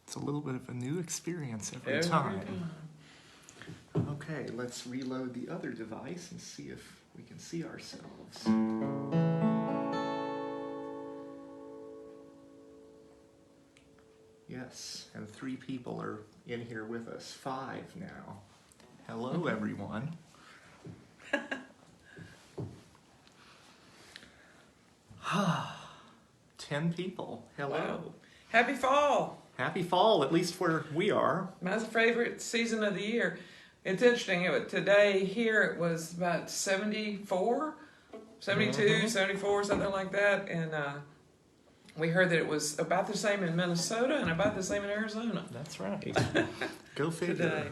It's a little bit of a new experience every time. Okay, let's reload the other device and see if we can see ourselves. Yes, and 3 people are in here with us. 5 now. Hello, everyone. 10 people. Hello. Wow. Happy fall. Happy fall, at least where we are. My favorite season of the year. It's interesting. Today here it was about 74, 72, 74, something like that. And we heard that it was about the same in Minnesota and about the same in Arizona. That's right. Go figure. Today.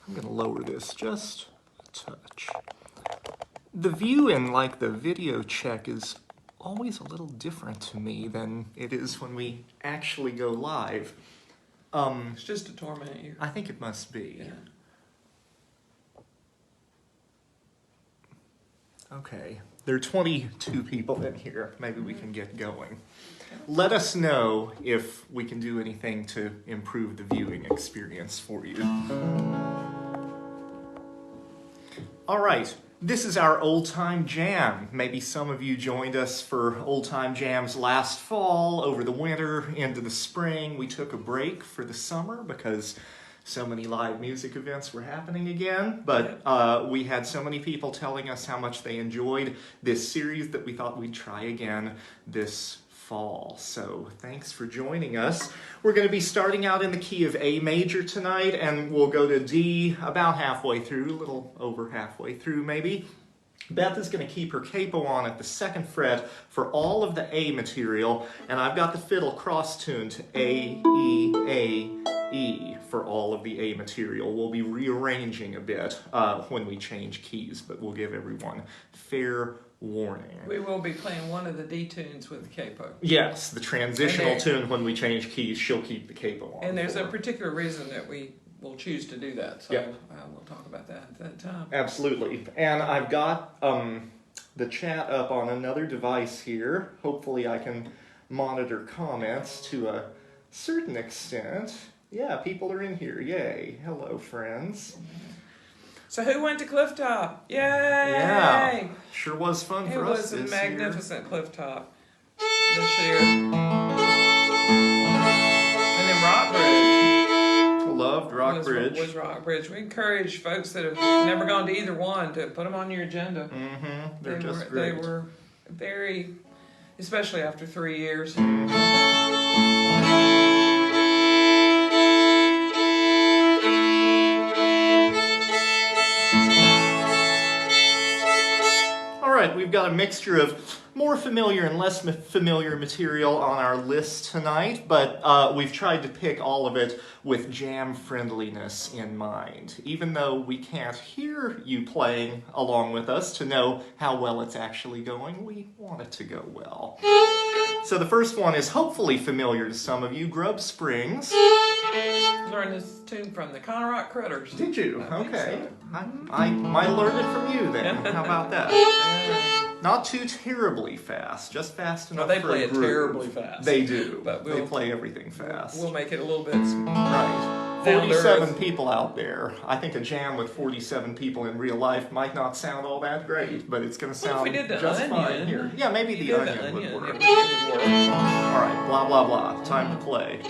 I'm going to lower this just a touch. The view in like the video check is always a little different to me than it is when we actually go live. It's just to torment you. I think it must be. Yeah. Okay, there are 22 people in here. Maybe we can get going. Let us know if we can do anything to improve the viewing experience for you. All right, this is our old time jam. Maybe some of you joined us for old time jams last fall, over the winter, into the spring. We took a break for the summer because so many live music events were happening again, but we had so many people telling us how much they enjoyed this series that we thought we'd try again this fall. So thanks for joining us. We're going to be starting out in the key of A major tonight, and we'll go to D about halfway through, a little over halfway through maybe. Beth is going to keep her capo on at the 2nd fret for all of the A material, and I've got the fiddle cross-tuned to A, E, A, E for all of the A material. We'll be rearranging a bit when we change keys, but we'll give everyone fair warning. We will be playing one of the D tunes with the capo. Yes, the transitional tune when we change keys, she'll keep the capo on. And there's a particular reason that we will choose to do that, so we'll talk about that at that time. Absolutely. And I've got the chat up on another device here. Hopefully I can monitor comments to a certain extent. Yeah, people are in here. Yay. Hello, friends. So who went to Clifftop? Yay! Yeah, sure was fun for us this year. It was a magnificent Clifftop this year. And then Rockbridge. Loved Rockbridge. Was Rockbridge. We encourage folks that have never gone to either one to put them on your agenda. Mm-hmm. They're just great. They were very, especially after 3 years. Alright, we've got a mixture of more familiar and less familiar material on our list tonight, but we've tried to pick all of it with jam friendliness in mind. Even though we can't hear you playing along with us to know how well it's actually going, we want it to go well. So the first one is hopefully familiar to some of you, Grub Springs. Learned this tune from the Conrock Critters. Did you? Okay. So. I might learn it from you then. How about that? Not too terribly fast, just fast enough they for play a it groove. terribly fast. They do. But they play everything fast. We'll make it a little bit right. 47 people out there. I think a jam with 47 people in real life might not sound all that great, but it's going to sound just fine here. Yeah, maybe the onion would work. It would work. All right, blah, blah, blah. Time to play.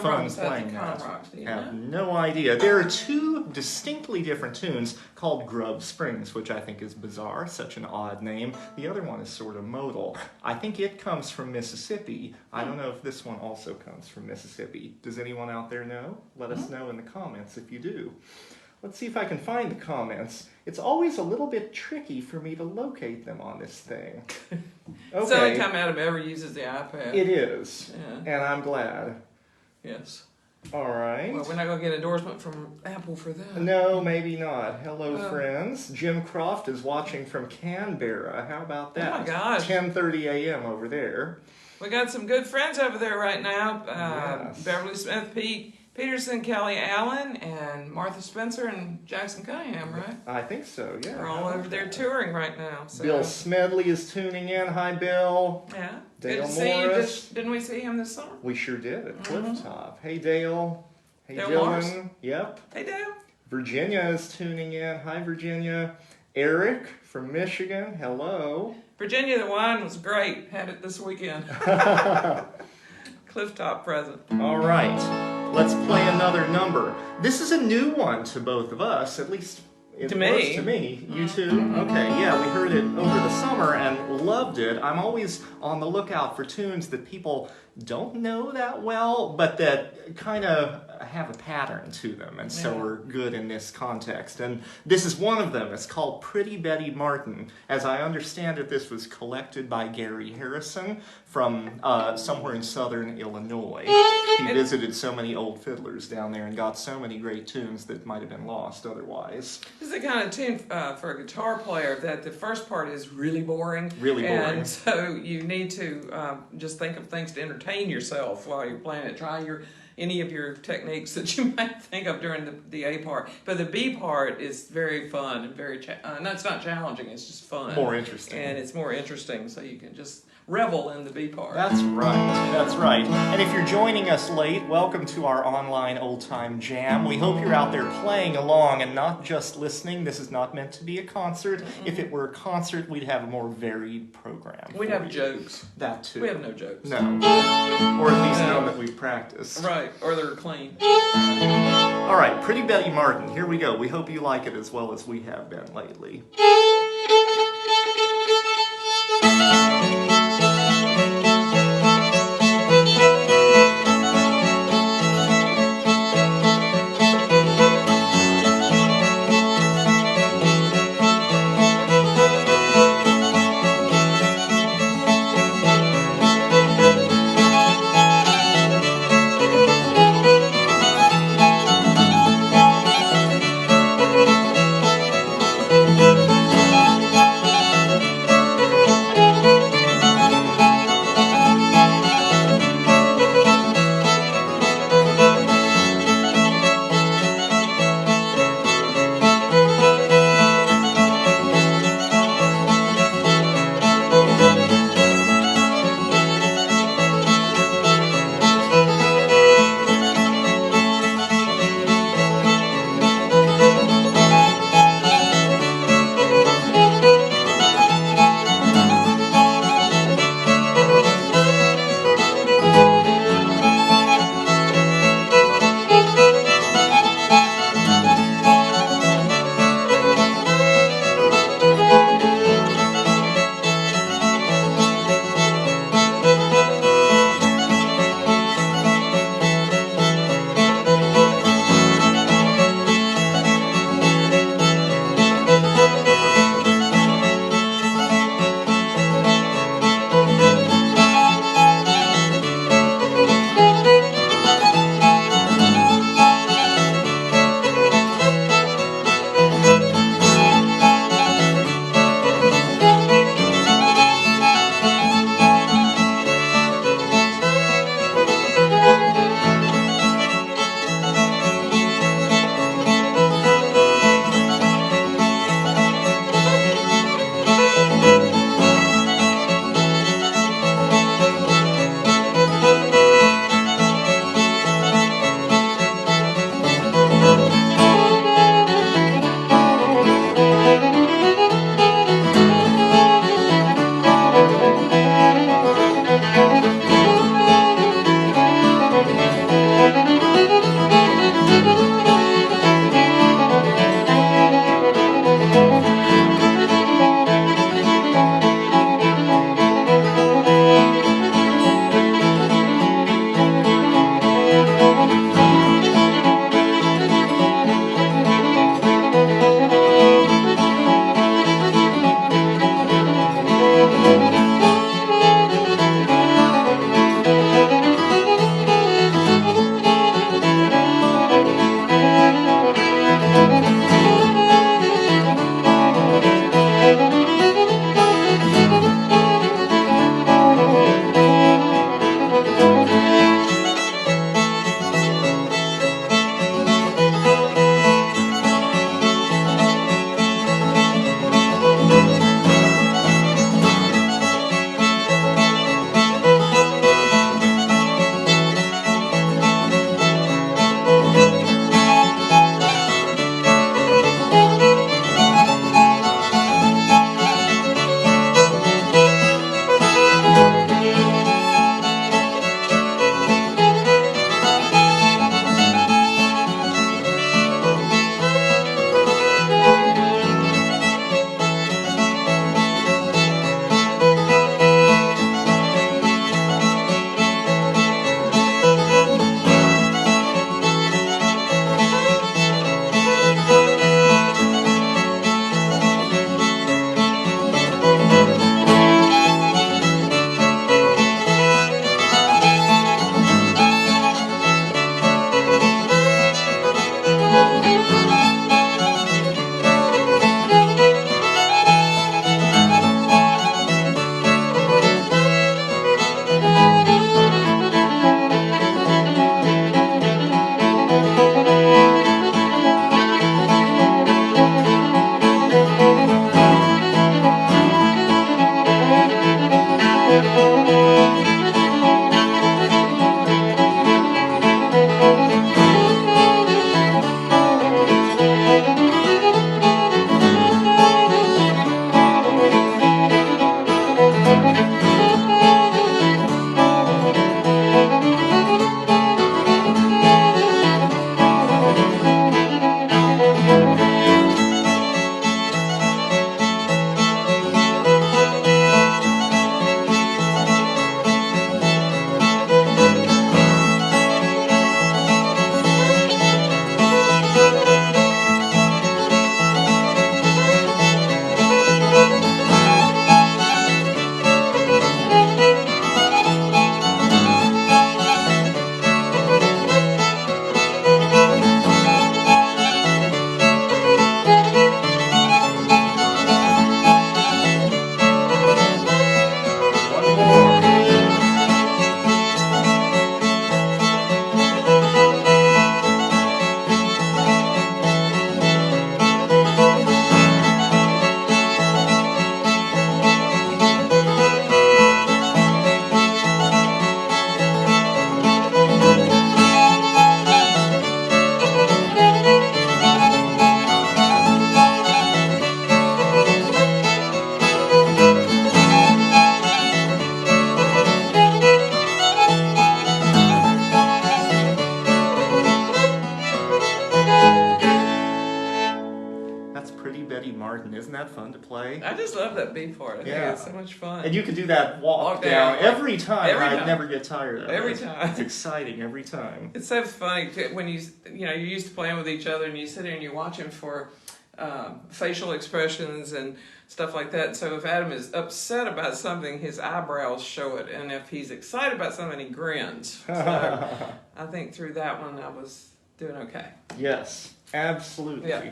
fun was that playing the that. Conrocks, do you I have know? no idea. There are two distinctly different tunes called Grub Springs, which I think is bizarre, such an odd name. The other one is sort of modal. I think it comes from Mississippi. I don't know if this one also comes from Mississippi. Does anyone out there know? Let us know in the comments if you do. Let's see if I can find the comments. It's always a little bit tricky for me to locate them on this thing. It's the only time Adam ever uses the iPad. It is. Yeah. And I'm glad. Yes. All right. Well, we're not going to get endorsement from Apple for that. No, maybe not. Hello, friends. Jim Croft is watching from Canberra. How about that? Oh my gosh. 10:30 a.m. over there. We got some good friends over there right now. Yes. Beverly Smith, Pete Peterson, Kelly Allen, and Martha Spencer and Jackson Cunningham, right? I think so, yeah. We're all over there touring right now. So. Bill Smedley is tuning in. Hi, Bill. Yeah. Dale Good to see you. Morris. Didn't we see him this summer? We sure did at Clifftop. Hey, Dale. Hey, Dale Dylan. Morris. Yep. Hey, Dale. Virginia is tuning in. Hi, Virginia. Eric from Michigan. Hello. Virginia, the wine was great. Had it this weekend. Clifftop present. All right. Let's play another number. This is a new one to both of us, at least it To was me. to me. You too? Okay, yeah, we heard it over the summer and loved it. I'm always on the lookout for tunes that people don't know that well, but that kind of have a pattern to them, and so are good in this context. And this is one of them. It's called Pretty Betty Martin. As I understand it, this was collected by Gary Harrison from somewhere in southern Illinois. He visited so many old fiddlers down there and got so many great tunes that might have been lost otherwise. This is the kind of tune for a guitar player that the first part is really boring. Really boring. And so you need to just think of things to entertain yourself while you're playing it. Try any of your techniques that you might think of during the A part. But the B part is very fun and very, no, it's not challenging, it's just fun. More interesting. And it's more interesting, so you can just revel in the B part. That's right, that's right. And if you're joining us late, welcome to our online Old Time Jam. We hope you're out there playing along and not just listening. This is not meant to be a concert. Mm-hmm. If it were a concert, we'd have a more varied program. We'd have jokes. That too. We have no jokes. No. Or at least none that we've practiced. Right, or they're clean. All right, Pretty Betty Martin, here we go. We hope you like it as well as we have been lately. just love that beat part. I think Yeah. it's so much fun. And you could do that walk down every time. I'd never get tired of it. Every time. It's exciting every time. It's so funny when you're used to playing with each other and you sit there and you're watching for facial expressions and stuff like that. So if Adam is upset about something, his eyebrows show it, and if he's excited about something, he grins. So I think through that one I was doing okay. Yes, absolutely. Yeah.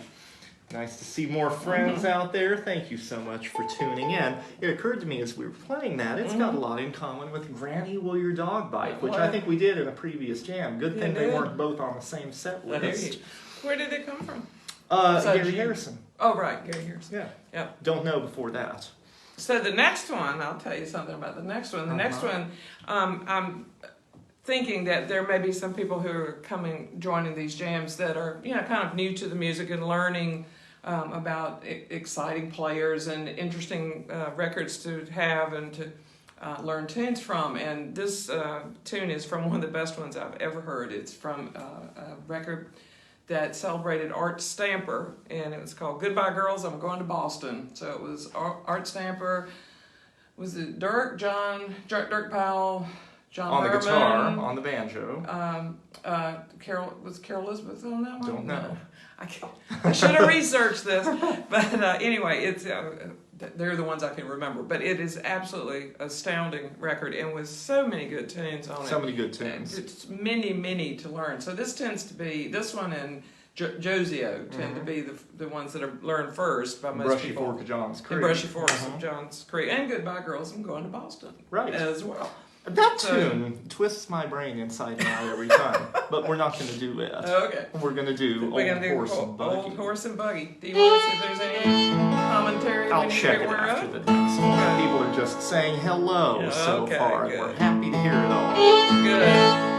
Nice to see more friends out there. Thank you so much for tuning in. It occurred to me as we were playing that, it's got a lot in common with Granny Will Your Dog Bite, which I think we did in a previous jam. Good thing they weren't both on the same set list. Where did it come from? Gary Harrison. Oh, right, Gary Harrison. Yeah. Yeah. Don't know before that. So the next one, I'll tell you something about the next one. The next one, I'm thinking that there may be some people who are joining these jams that are, kind of new to the music and learning about exciting players and interesting records to have and to learn tunes from. And this tune is from one of the best ones I've ever heard. It's from a record that celebrated Art Stamper, and it was called Goodbye Girls, I'm Going to Boston. So it was Art Stamper, was it Dirk Powell, John on Berman, the guitar, on the banjo. Was Carol Elizabeth on that one? Don't know. I should have researched this, but anyway, it's they're the ones I can remember. But it is absolutely astounding record, and with so many good tunes on it. So many good tunes. It's many to learn. So this tends to be this one and Josio tend to be the ones that are learned first by most Brushy people. Fork of John's Creek. And Brushy Fork of John's Creek, and Goodbye Girls, I'm Going to Boston. Right. As well. That tune twists my brain inside and out every time, but we're not going to do that. Okay. We're going to do Horse and Buggy. Old Horse and Buggy. Do you want to see if there's any commentary? I'll check it after the next one. Okay. People are just saying hello so Okay, far, good. and we're happy to hear it all. Good.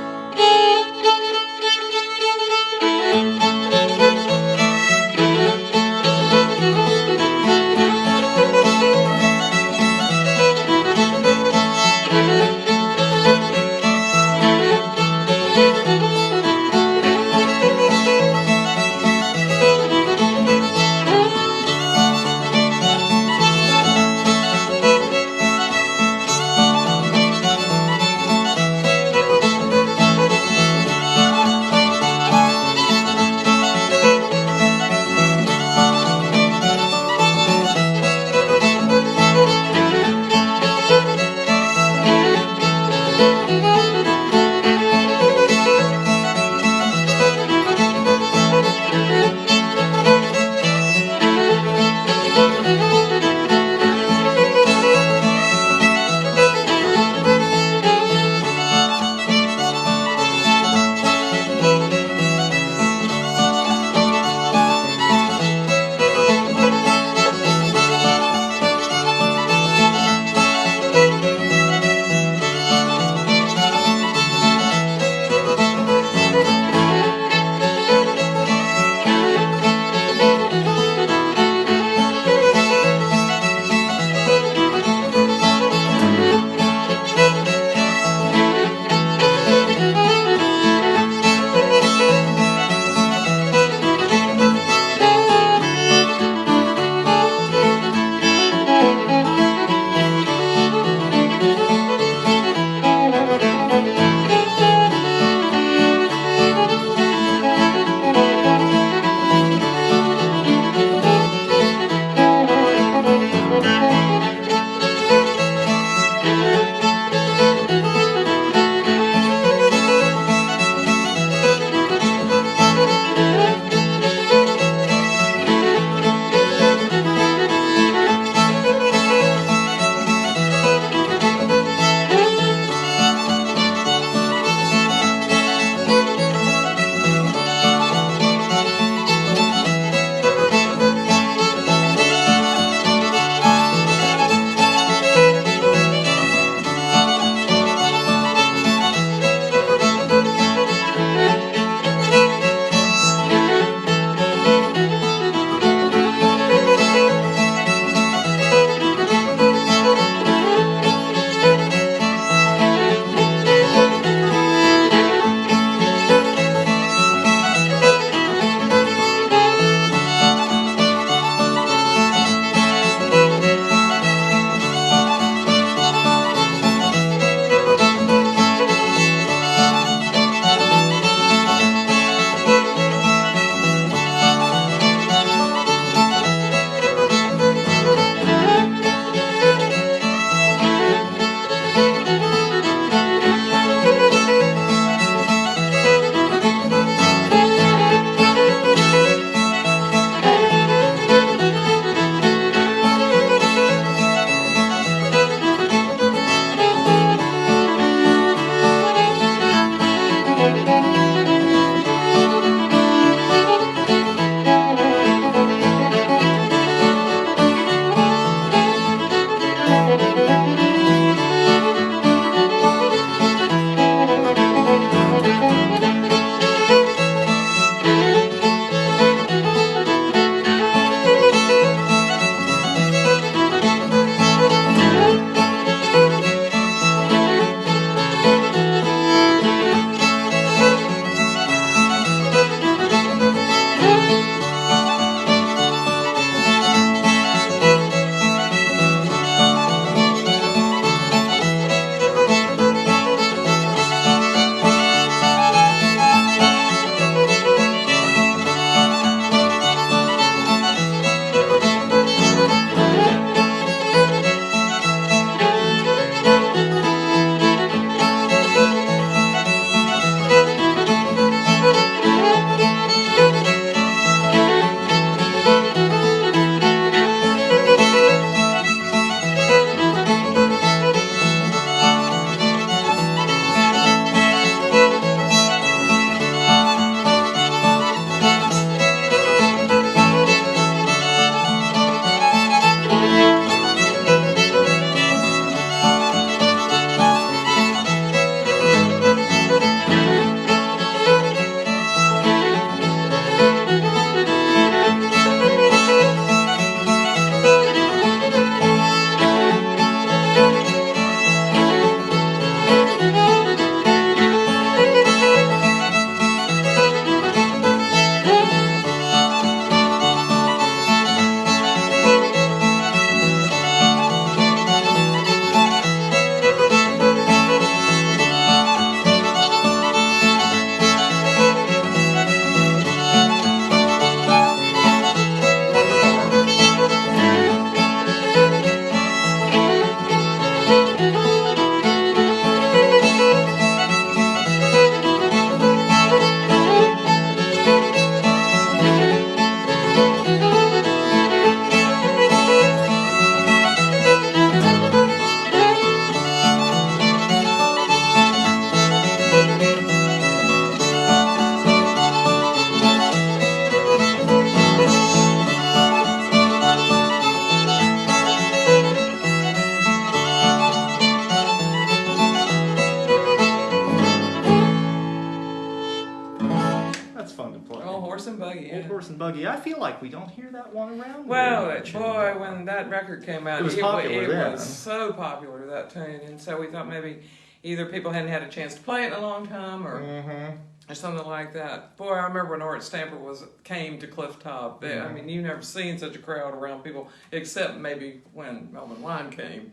we don't hear that one around. Well, very much boy, anymore. when that record came out, It was popular then. was so popular, that tune. And so we thought maybe either people hadn't had a chance to play it in a long time or something like that. Boy, I remember when Art Stamper came to Cliff Top. I mean, you never seen such a crowd around people, except maybe when Melvin Wine came.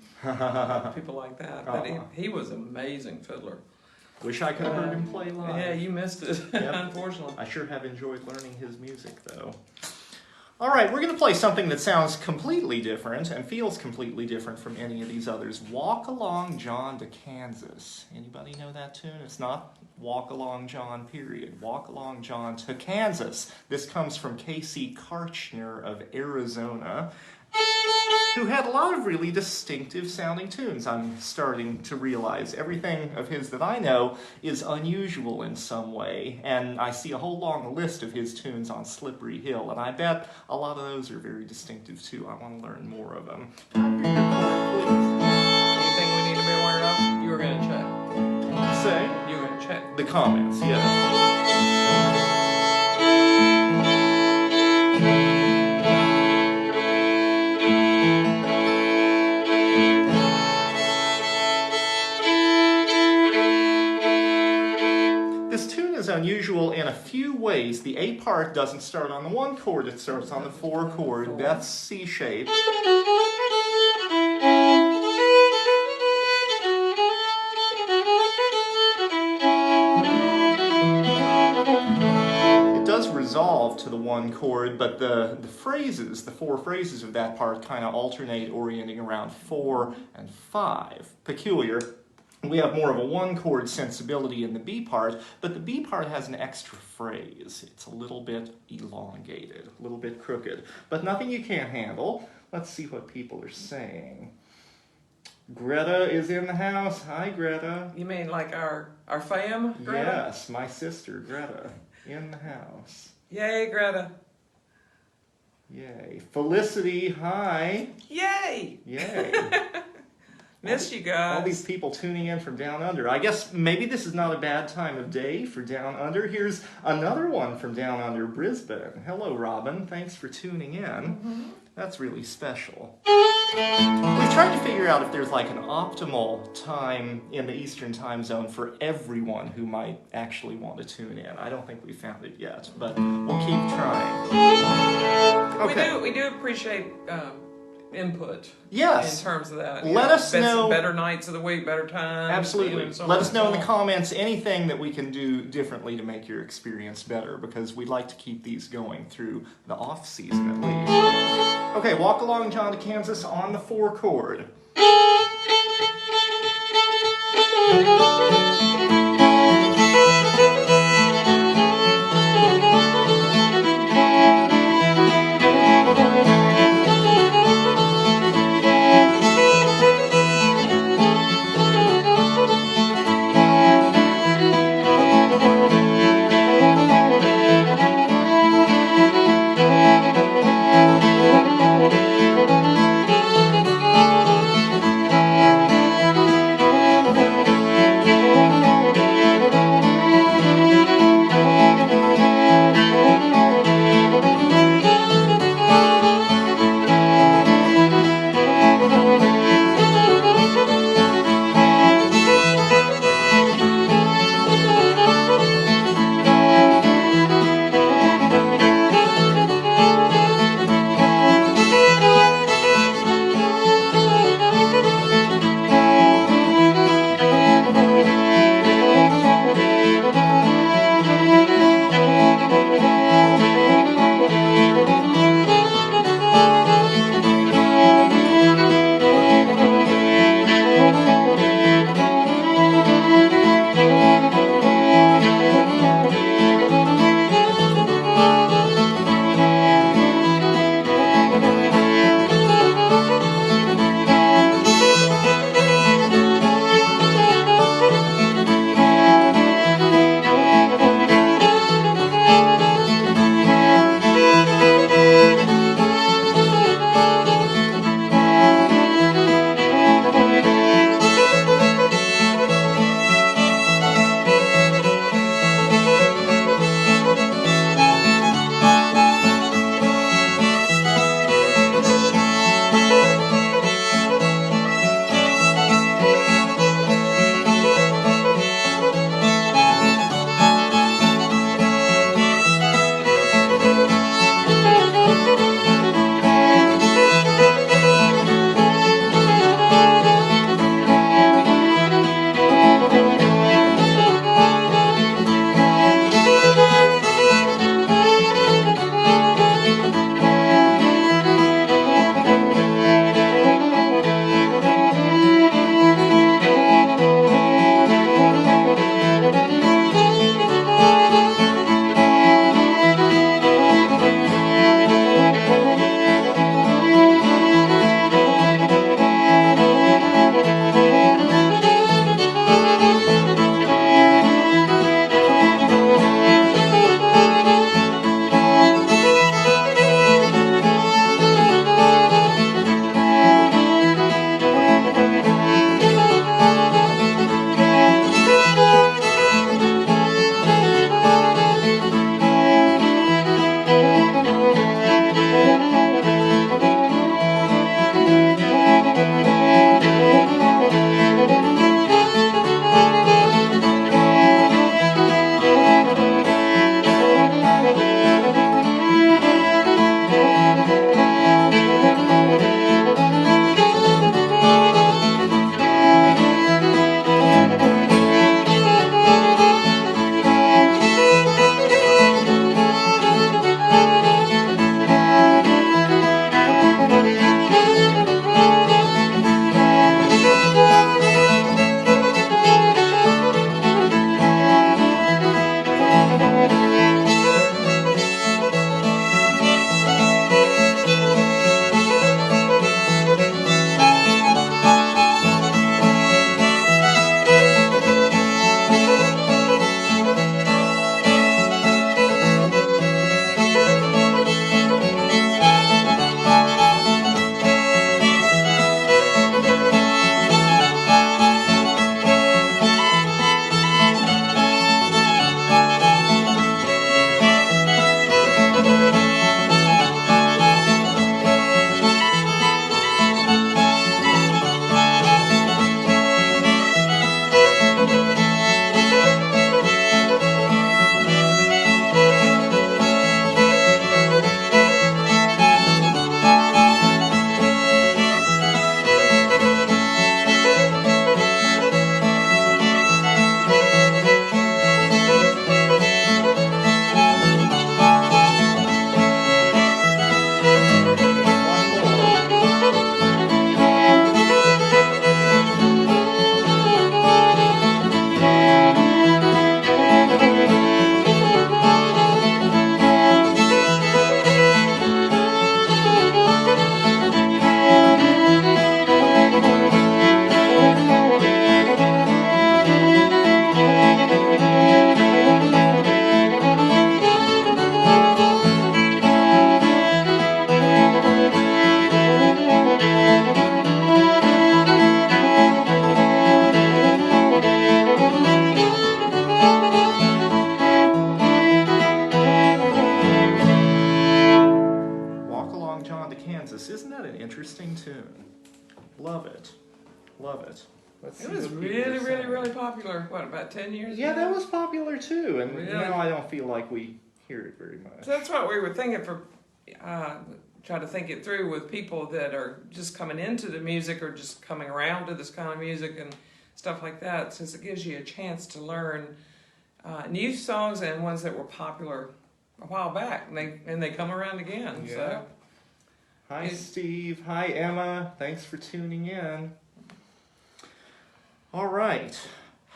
People like that. But he was an amazing fiddler. Wish I could have heard him play live. Yeah, you missed it, Yep. unfortunately. I sure have enjoyed learning his music, though. All right, we're going to play something that sounds completely different and feels completely different from any of these others. Walk Along John to Kansas. Anybody know that tune? It's not Walk Along John, period. Walk Along John to Kansas. This comes from Casey Karchner of Arizona, who had a lot of really distinctive sounding tunes. I'm starting to realize everything of his that I know is unusual in some way, and I see a whole long list of his tunes on Slippery Hill, and I bet a lot of those are very distinctive too. I want to learn more of them. Can I hear your chord, Anything we need to be aware of? You were going to check. please? Say? You were going to check. The comments, yes. Unusual in a few ways. The A part doesn't start on the 1 chord, it starts on the 4 chord. Beth's C shape. It does resolve to the 1 chord, but the phrases, the 4 phrases of that part kind of alternate, orienting around 4 and 5. Peculiar. We have more of a 1 chord sensibility in the B part, but the B part has an extra phrase. It's a little bit elongated, a little bit crooked, but nothing you can't handle. Let's see what people are saying. Greta is in the house. Hi, Greta. You mean like our fam, Greta? Yes, my sister, Greta, in the house. Yay, Greta. Yay. Felicity, hi. Yay! Yay. Missed you guys. All these people tuning in from down under. I guess maybe this is not a bad time of day for down under. Here's another one from down under, Brisbane. Hello, Robin. Thanks for tuning in. That's really special. We've tried to figure out if there's like an optimal time in the Eastern time zone for everyone who might actually want to tune in. I don't think we found it yet, but we'll keep trying. Okay. We do appreciate input. Yes. In terms of that. Let us know. Better nights of the week, better times. Absolutely. So Let us know in the comments anything that we can do differently to make your experience better, because we'd like to keep these going through the off season at least. Okay, Walk Along John to Kansas on the 4 chord. Love it. Love it. Let's It see was what people really, are really, saying. really popular. What, about 10 years Yeah, ago? that was popular too, and Really? now I don't feel like we hear it very much. So that's what we were thinking for, try to think it through with people that are just coming into the music or just coming around to this kind of music and stuff like that, since it gives you a chance to learn new songs and ones that were popular a while back, and they come around again. Yeah. So. Hi, Steve. Hi, Emma. Thanks for tuning in. All right.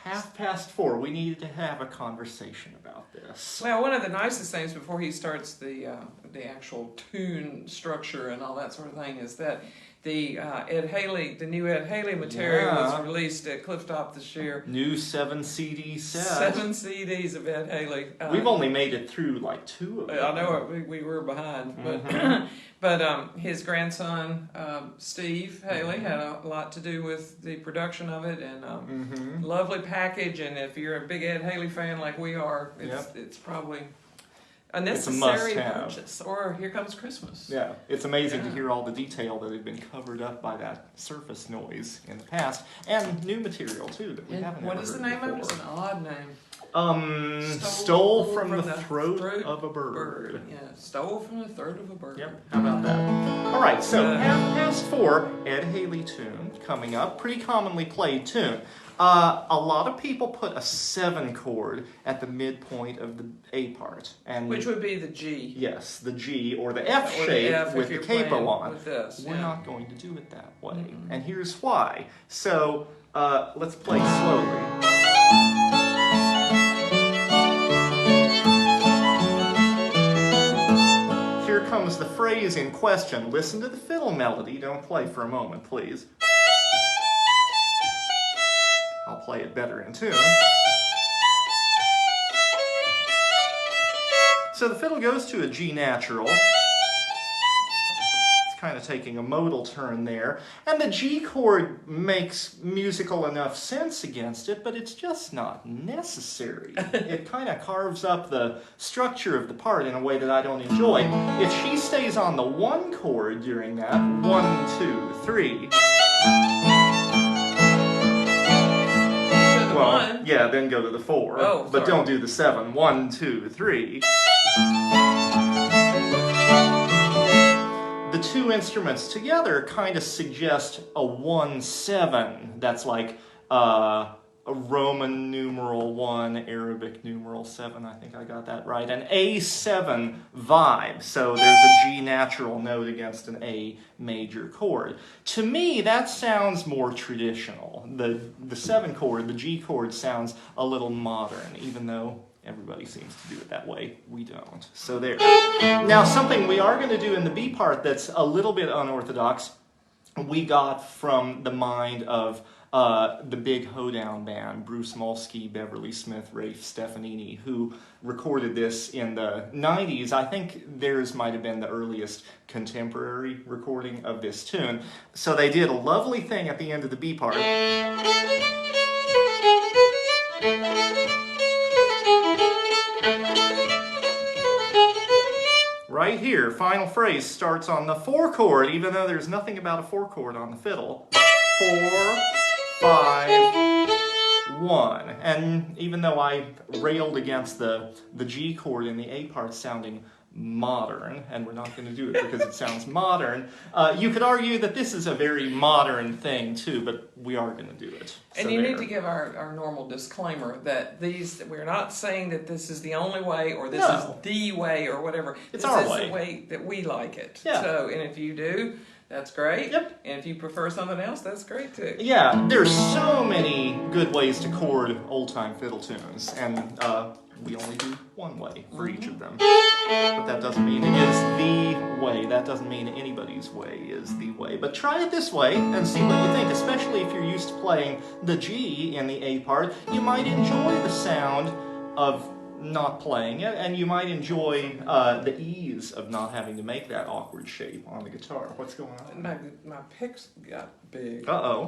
4:30. We needed to have a conversation about this. Well, one of the nicest things before he starts the actual tune structure and all that sort of thing is that the the new Ed Haley material was released at Clifftop this year. New 7 CD set. 7 CDs of Ed Haley. We've only made it through like 2 of them. I know we were behind, but his grandson Steve Haley had a lot to do with the production of it, and lovely package. And if you're a big Ed Haley fan like we are, it's probably a necessary purchase. Or Here Comes Christmas. Yeah, it's amazing to hear all the detail that had been covered up by that surface noise in the past, and new material too that we haven't. What ever is the heard name of it? before. It's an odd name. Stole from the throat of a bird. Yeah, stole from the throat of a bird. Yep, how about that? All right, so 4:30, Ed Haley tune coming up, pretty commonly played tune. A lot of people put a 7 chord at the midpoint of the A part, and which would be the G. Yes, the G or the F or shape the F with the capo on. With this, We're not going to do it that way, and here's why. So let's play slowly. Here comes the phrase in question. Listen to the fiddle melody. Don't play for a moment, please. I'll play it better in tune. So the fiddle goes to a G natural. It's kind of taking a modal turn there. And the G chord makes musical enough sense against it, but it's just not necessary. It kind of carves up the structure of the part in a way that I don't enjoy. If she stays on the 1 chord during that, 1, 2, 3. Well, yeah, then go to the 4. Oh, but don't do the 7. 1, 2, 3. The 2 instruments together kind of suggest a 1-7. That's like a Roman numeral 1, Arabic numeral 7. I think I got that right. An A7 vibe. So there's a G natural note against an A major chord. To me, that sounds more traditional. The 7 chord, the G chord, sounds a little modern, even though everybody seems to do it that way. We don't. So there. Now, something we are going to do in the B part that's a little bit unorthodox, we got from the mind of the big hoedown band, Bruce Molsky, Beverly Smith, Rafe Stefanini, who recorded this in the 90s. I think theirs might have been the earliest contemporary recording of this tune. So they did a lovely thing at the end of the B part. Right here, final phrase starts on the 4 chord, even though there's nothing about a 4 chord on the fiddle. 4, 5, 1. And even though I railed against the G chord in the A part sounding modern, and we're not going to do it because it sounds modern, you could argue that this is a very modern thing too, but we are going to do it. And you need to give our normal disclaimer that we're not saying that this is the only way or this is the way or whatever. It's our way. This is the way that we like it. Yeah. So, and if you do, that's great. Yep. And if you prefer something else, that's great too. Yeah, there's so many good ways to chord old-time fiddle tunes, and we only do one way for each of them. But that doesn't mean it is the way. That doesn't mean anybody's way is the way. But try it this way and see what you think, especially if you're used to playing the G in the A part. You might enjoy the sound of not playing it, and you might enjoy the ease of not having to make that awkward shape on the guitar. What's going on? My picks got big. Uh-oh.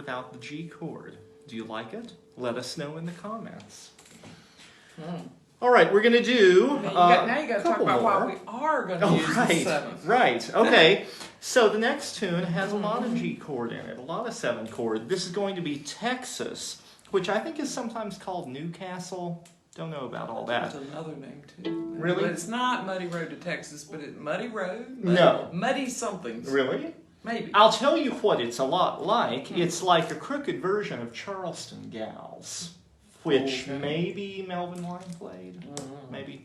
without the G chord. Do you like it? Let us know in the comments. All right, we're going to do now you got to talk about more. why we are going to use the seventh. Right, okay. So the next tune has a lot of G chord in it, a lot of 7 chord. This is going to be Texas, which I think is sometimes called Newcastle. Don't know about all that. There's another name too. Really? But it's not Muddy Road to Texas, but it's Muddy Road? No. Muddy something. Really? Maybe. I'll tell you what it's a lot like. It's like a crooked version of Charleston Gals, which maybe Melvin Wine played. Maybe.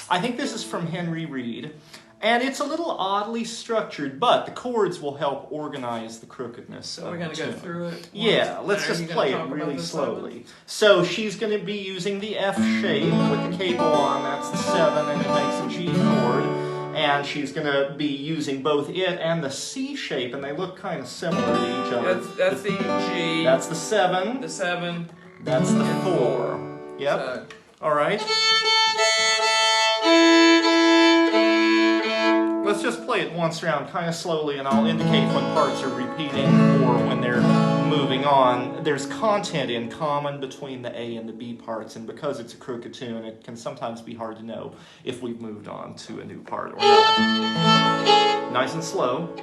I think this is from Henry Reed. And it's a little oddly structured, but the chords will help organize the crookedness. So we're going to go through it? Yeah, let's just play it really slowly. So she's going to be using the F shape with the capo on, that's the 7, and it makes a G chord. And she's going to be using both it and the C shape, and they look kind of similar to each other. That's the G. That's the 7. The 7. That's the 4. Yep. So. All right. Let's just play it once round, kind of slowly, and I'll indicate when parts are repeating or when they're moving on. There's content in common between the A and the B parts, and because it's a crooked tune, it can sometimes be hard to know if we've moved on to a new part or not. Nice and slow.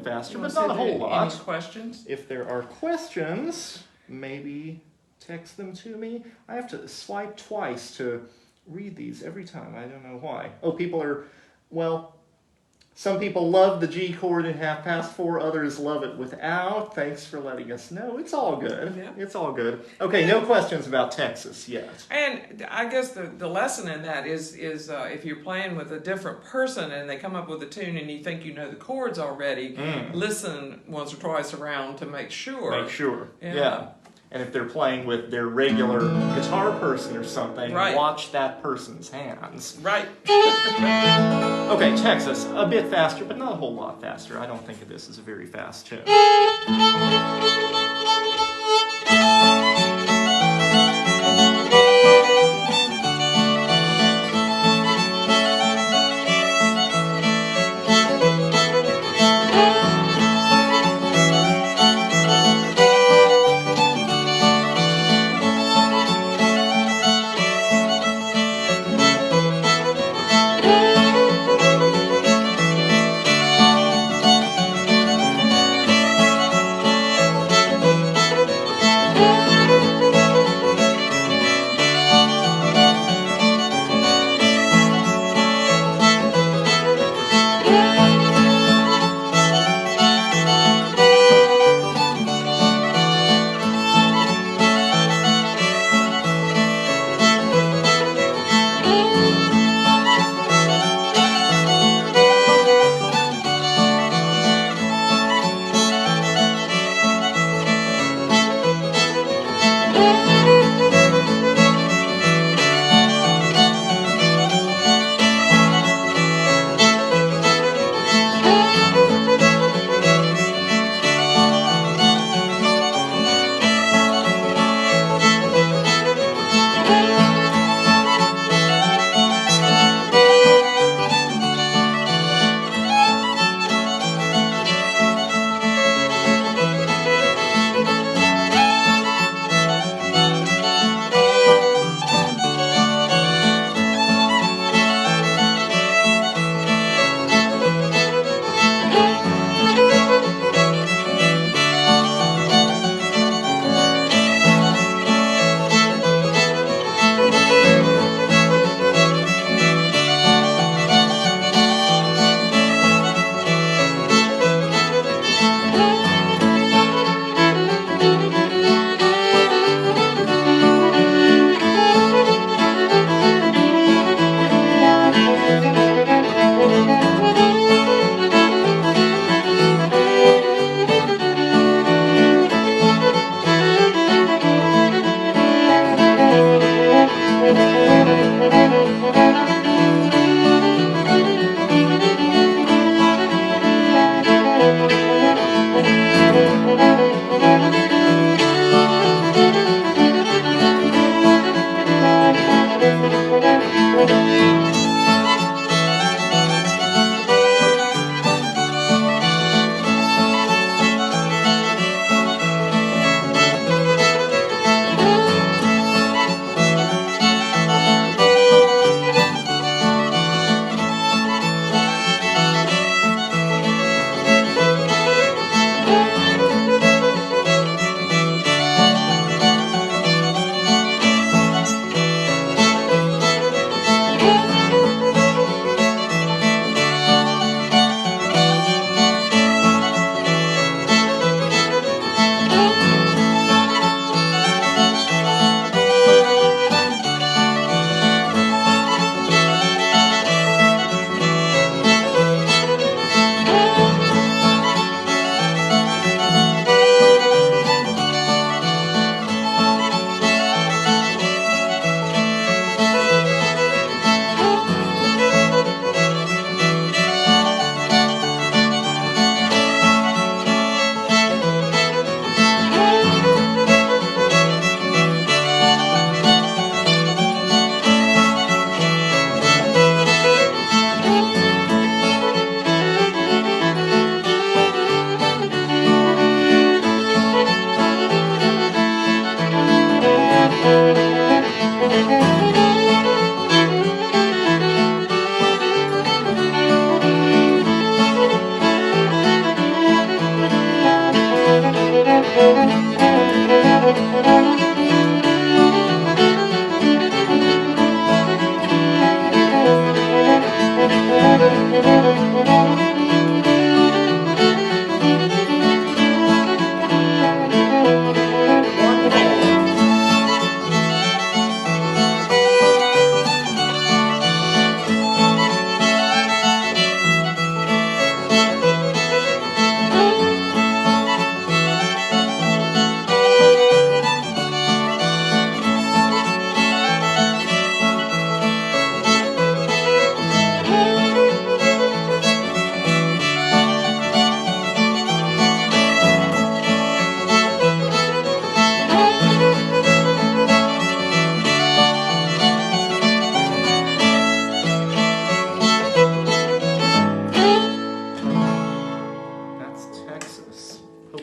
Faster, but not a whole lot. Any questions? If there are questions, maybe text them to me. I have to swipe twice to read these every time. I don't know why. Oh, people are, well, some people love the G chord in 4:30, others love it without. Thanks for letting us know. It's all good. Yeah. It's all good. Okay, no questions about Texas yet. And I guess the lesson in that is if you're playing with a different person and they come up with a tune and you think you know the chords already, listen once or twice around to make sure. Make sure. Yeah. Yeah. And if they're playing with their regular guitar person or something, watch that person's hands. Right. Okay, Texas, a bit faster, but not a whole lot faster. I don't think of this as a very fast tune.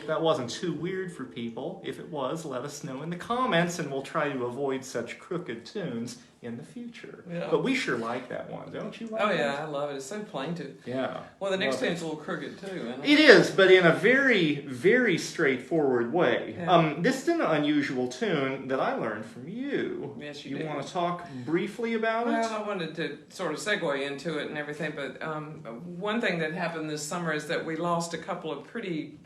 That wasn't too weird for people. If it was, let us know in the comments and we'll try to avoid such crooked tunes in the future. Yeah. But we sure like that one, don't you like it? Oh yeah, I love it. It's so plaintive. Yeah. Well, the next tune's a little crooked too, isn't it? It is, but in a very, very straightforward way. Yeah. This is an unusual tune that I learned from you. Yes, you did. want to talk briefly about it? Well, I wanted to sort of segue into it and everything, but one thing that happened this summer is that we lost a couple of pretty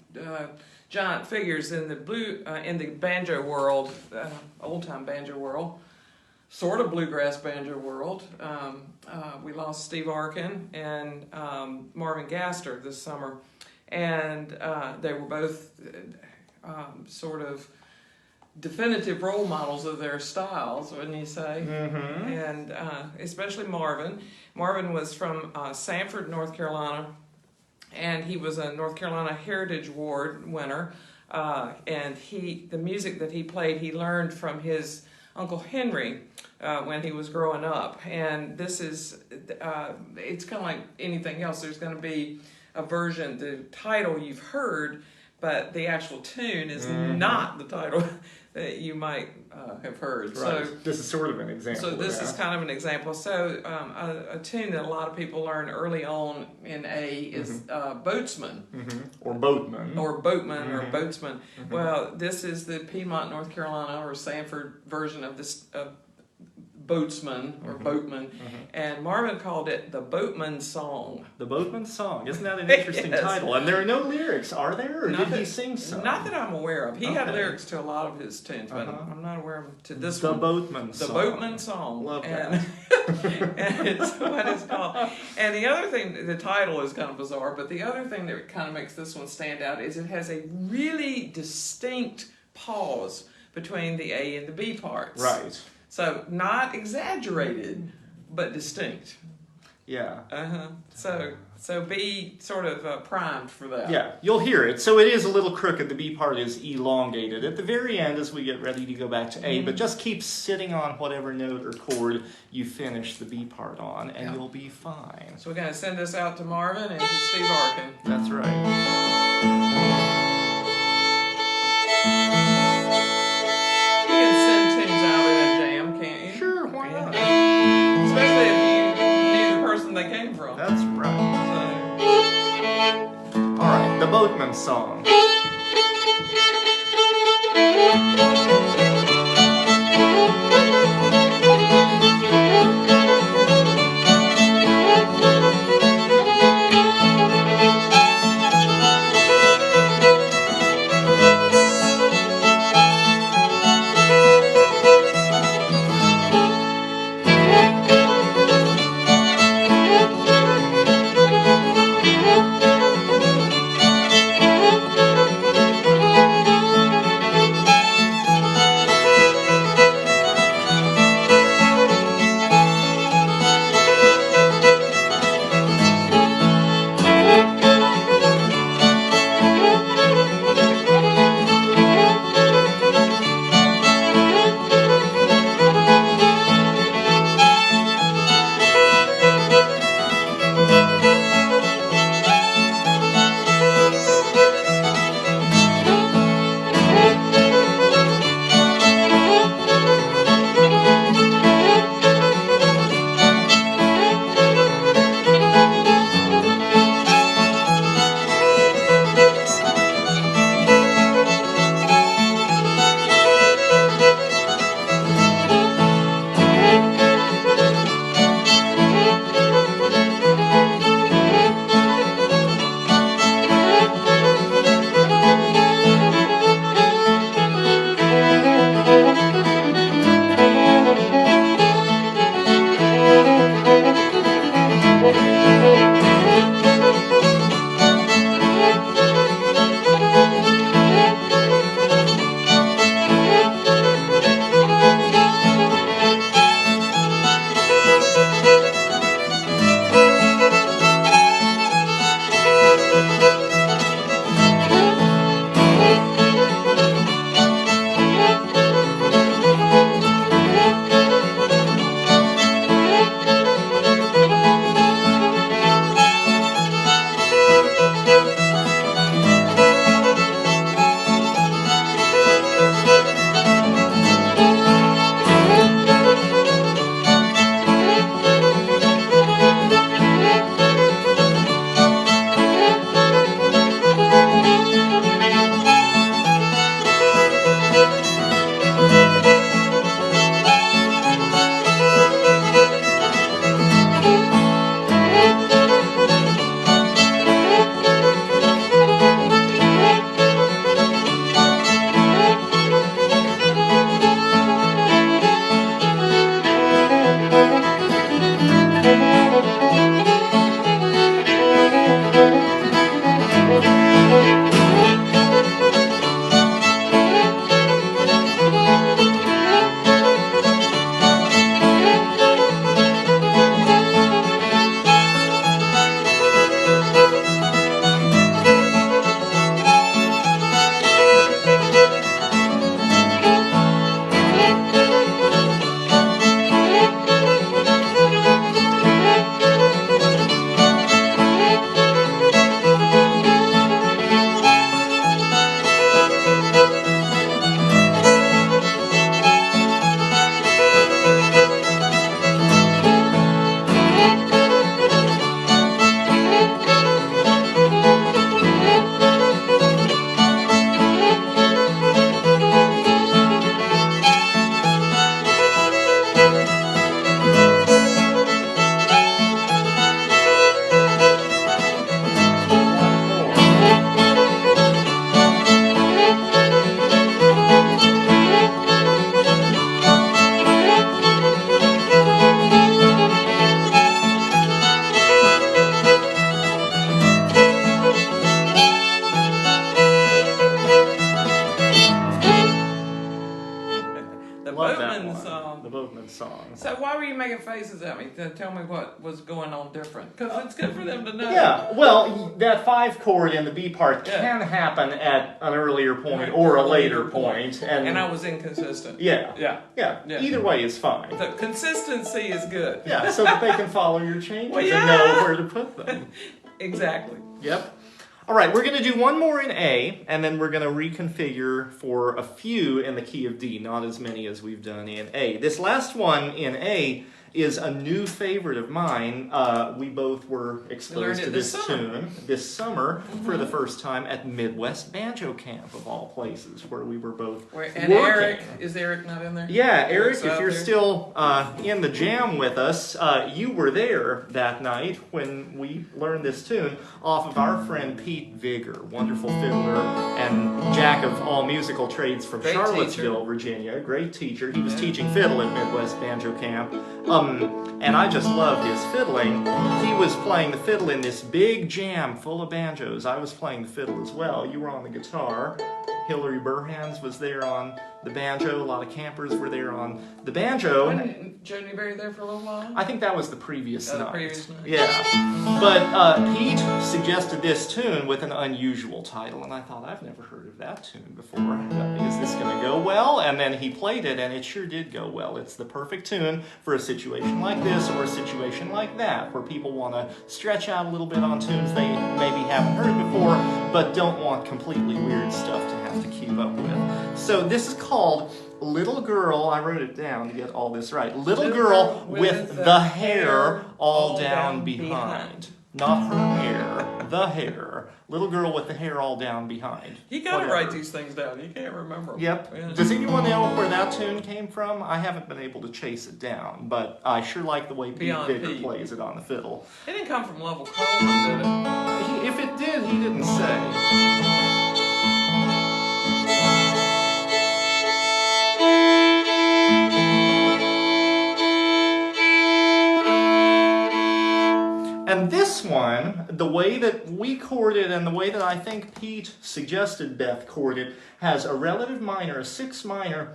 giant figures in the banjo world, old time banjo world, sort of bluegrass banjo world. We lost Steve Arkin and Marvin Gaster this summer, and they were both sort of definitive role models of their styles, wouldn't you say? Mm-hmm. And especially Marvin. Marvin was from Sanford, North Carolina. And he was a North Carolina Heritage Award winner, and the music that he played, he learned from his Uncle Henry when he was growing up. And this is, it's kind of like anything else. There's going to be a version, the title you've heard, but the actual tune is not the title that you might have heard. Right. So this is sort of an example. So this is kind of an example. So a tune that a lot of people learn early on in A is Boatsman. Mm-hmm. Or Boatman. Or Boatman or Boatsman. Mm-hmm. Well, this is the Piedmont, North Carolina or Sanford version of this Boatsman or Boatman. And Marvin called it the Boatman Song. The Boatman Song. Isn't that an interesting Yes. title? And there are no lyrics, are there? Or did he sing some? Not that I'm aware of. He had lyrics to a lot of his tunes, but I'm not aware of to this one. The Boatman Song. The Boatman Song. Love and, that. and it's what it's called. And the other thing, the title is kind of bizarre, but the other thing that kind of makes this one stand out is it has a really distinct pause between the A and the B parts. Right. So not exaggerated, but distinct. Yeah. So be sort of primed for that. Yeah, you'll hear it. So it is a little crooked. The B part is elongated at the very end as we get ready to go back to A, but just keep sitting on whatever note or chord you finish the B part on, and you'll be fine. So we're going to send this out to Marvin and to Steve Arkin. That's right. You can send tunes out in a jam, can't you? Sure, why not? Especially if you knew the person they came from. That's right. So. All right, the Boatman Song. Song. The Boatman Song. So why were you making faces at me to tell me what was going on different? Because it's good for them to know. Yeah, well, that 5 chord in the B part Yeah. can happen at an earlier point or a later point. And I was inconsistent. Yeah. Yeah. Yeah. Yeah. Either way is fine. The consistency is good. Yeah, so that they can follow your changes Well, and yeah. know where to put them. Exactly. Yep. All right, we're going to do one more in A, and then we're going to reconfigure for a few in the key of D, not as many as we've done in A. This last one in A is a new favorite of mine. We both were exposed to this tune this summer for the first time at Midwest Banjo Camp, of all places, where we were both And working. is Eric not in there? Yeah, Eric, if you're there? still in the jam with us, you were there that night when we learned this tune off of our friend Pete Vigor, wonderful fiddler and jack of all musical trades from Great Charlottesville, teacher. Virginia. Great teacher. He was teaching fiddle at Midwest Banjo Camp. And I just loved his fiddling. He was playing the fiddle in this big jam full of banjos. I was playing the fiddle as well. You were on the guitar. Hillary Burhans was there on the banjo. A lot of campers were there on the banjo. Wasn't Joe Newberry there for a little while? I think that was the previous night. The previous night. Yeah. But Pete suggested this tune with an unusual title, and I thought, I've never heard of that tune before. Is this going to go well? And then he played it, and it sure did go well. It's the perfect tune for a situation like this or a situation like that, where people want to stretch out a little bit on tunes they maybe haven't heard before, but don't want completely weird stuff to have to keep up with. So this is called Little Girl, I wrote it down to get all this right. Little Girl with the hair all down behind. Not her hair, the hair. Little Girl with the hair all down behind. You gotta Whatever. write these things down. You can't remember them. Yep. Yeah. Does anyone know where that tune came from? I haven't been able to chase it down, but I sure like the way Pete Beyond Vigor Pete. plays it on the fiddle. It didn't come from Lovell Coleman, did it? If it did, he didn't say. And this one, the way that we chord it and the way that I think Pete suggested Beth chord it, has a relative minor, a 6 minor,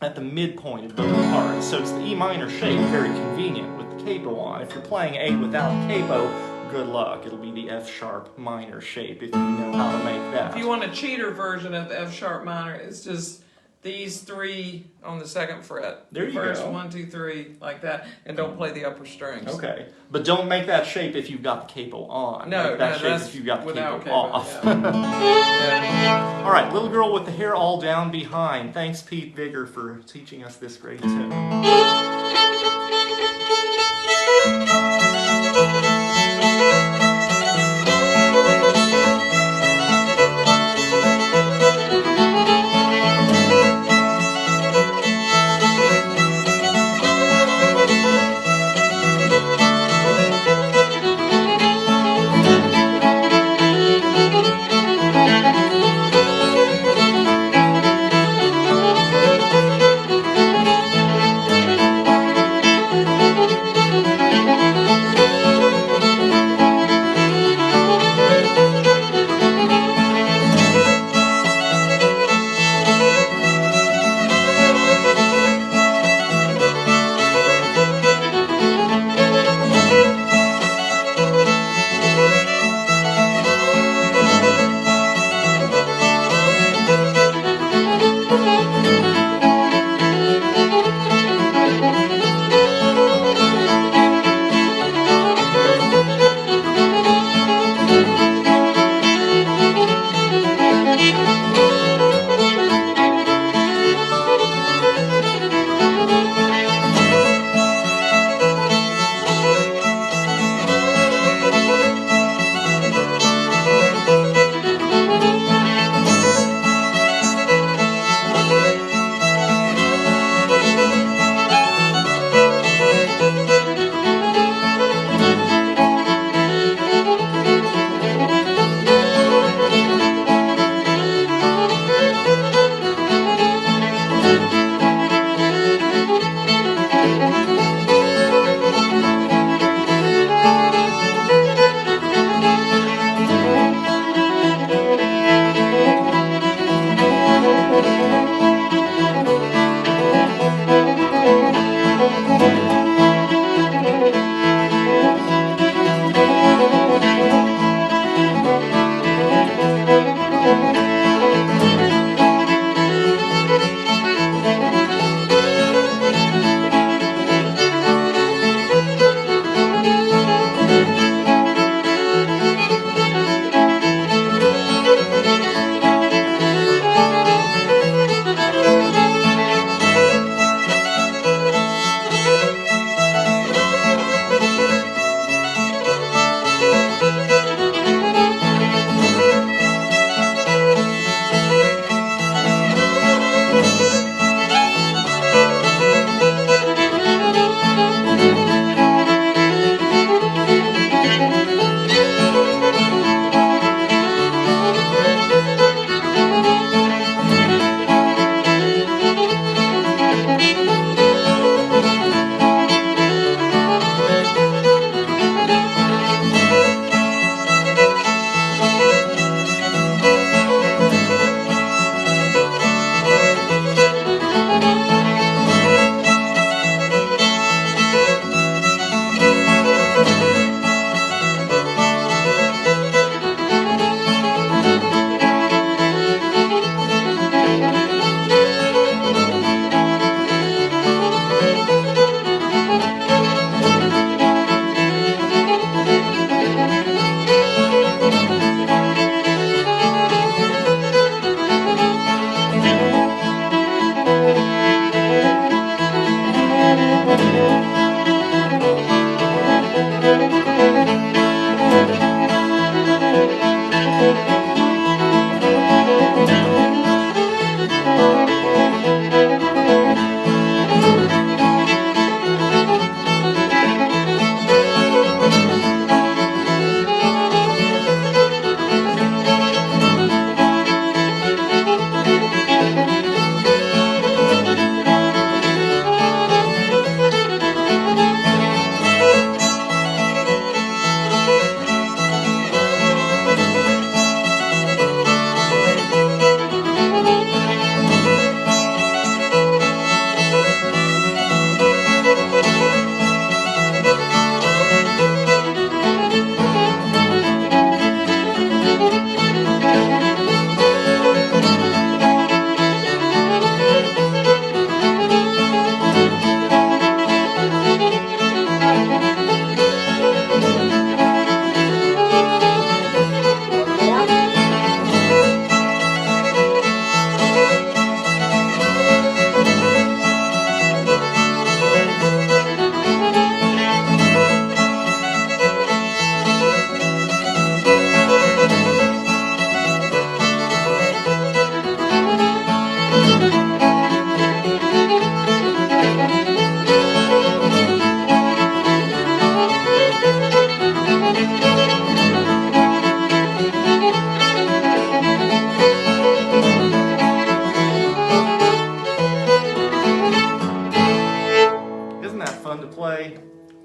at the midpoint of both parts. So it's the E minor shape, very convenient with the capo on. If you're playing A without capo, good luck. It'll be the F sharp minor shape if you know how to make that. If you want a cheater version of the F sharp minor, it's just these 3 on the 2nd fret. There you First, go. 1, 2, 3, like that, and don't play the upper strings. Okay, but don't make that shape if you've got the capo on. No, Make that shape that's if you've got the without capo capo, off. yeah. All right, Little Girl with the Hair All Down Behind. Thanks, Pete Vigor, for teaching us this great tune.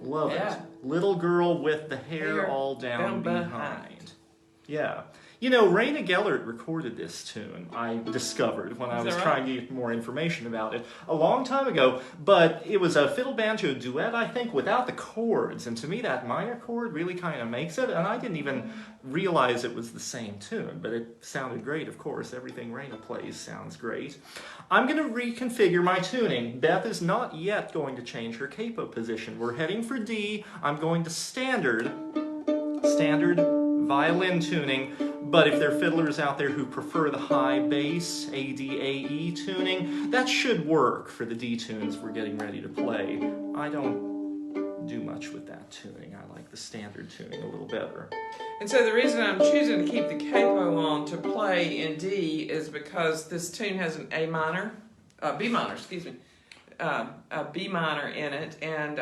Love Yeah. it. Little girl with the hair all down behind. Yeah. You know, Raina Gellert recorded this tune, I discovered when I was trying to get more information about it a long time ago. But it was a fiddle banjo duet, I think, without the chords. And to me, that minor chord really kind of makes it. And I didn't even realize it was the same tune. But it sounded great, of course. Everything Raina plays sounds great. I'm going to reconfigure my tuning. Beth is not yet going to change her capo position. We're heading for D. I'm going to standard violin tuning. But if there are fiddlers out there who prefer the high bass, AEAE tuning, that should work for the D tunes we're getting ready to play. I don't do much with that tuning. I like the standard tuning a little better. And so the reason I'm choosing to keep the capo on to play in D is because this tune has an B minor, a B minor in it, and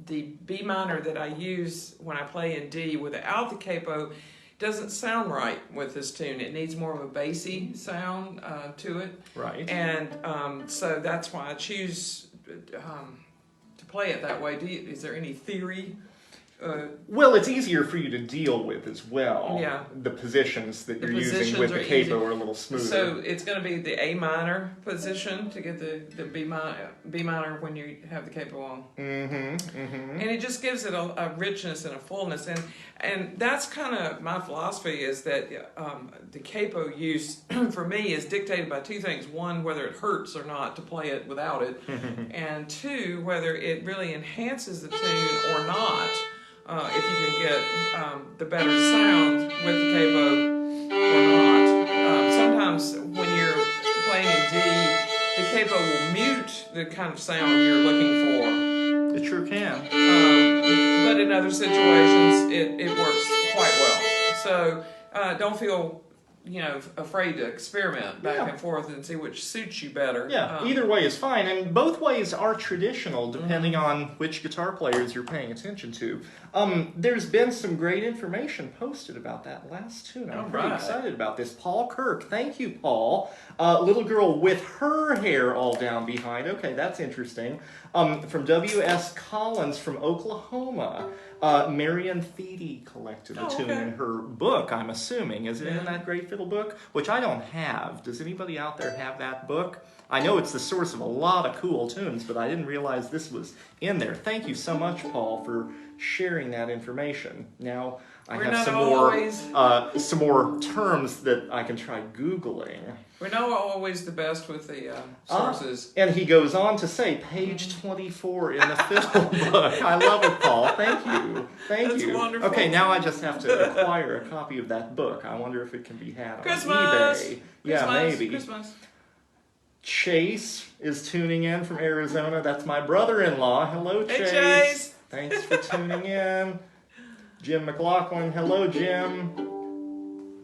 the B minor that I use when I play in D without the capo doesn't sound right with this tune. It needs more of a bassy sound to it. Right. And so that's why I choose to play it that way. Is there any theory? Well, it's easier for you to deal with as well. Yeah. The positions that you're using with the capo are a little smoother. So it's going to be the A minor position to get the B minor when you have the capo on. And it just gives it a richness and a fullness. And that's kind of my philosophy, is that the capo use for me is dictated by two things. One, whether it hurts or not to play it without it. And two, whether it really enhances the tune or not. If you can get the better sound with the capo or not. Sometimes when you're playing in D, the capo will mute the kind of sound you're looking for. It sure can. But in other situations, it works quite well. So don't feel afraid to experiment back and forth and see which suits you better. Yeah, either way is fine, and both ways are traditional depending on which guitar players you're paying attention to. There's been some great information posted about that last tune. I'm pretty excited about this. Paul Kirk, thank you, Paul. Little girl with her hair all down behind. Okay, that's interesting. From W.S. Collins from Oklahoma. Marian Feedy collected the tune in her book, I'm assuming. Is it in that great fiddle book? Which I don't have. Does anybody out there have that book? I know it's the source of a lot of cool tunes, but I didn't realize this was in there. Thank you so much, Paul, for sharing that information. Now I have some more terms that I can try Googling. We're not always the best with the sources. And he goes on to say, page 24 in the fiddle book. I love it, Paul. Thank you. Thank That's you. wonderful. Okay, now I just have to acquire a copy of that book. I wonder if it can be had on Christmas! eBay. Yeah, maybe. Christmas. Chase is tuning in from Arizona. That's my brother-in-law. Hello, Chase. Hey, Chase. Thanks for tuning in. Jim McLaughlin. Hello, Jim.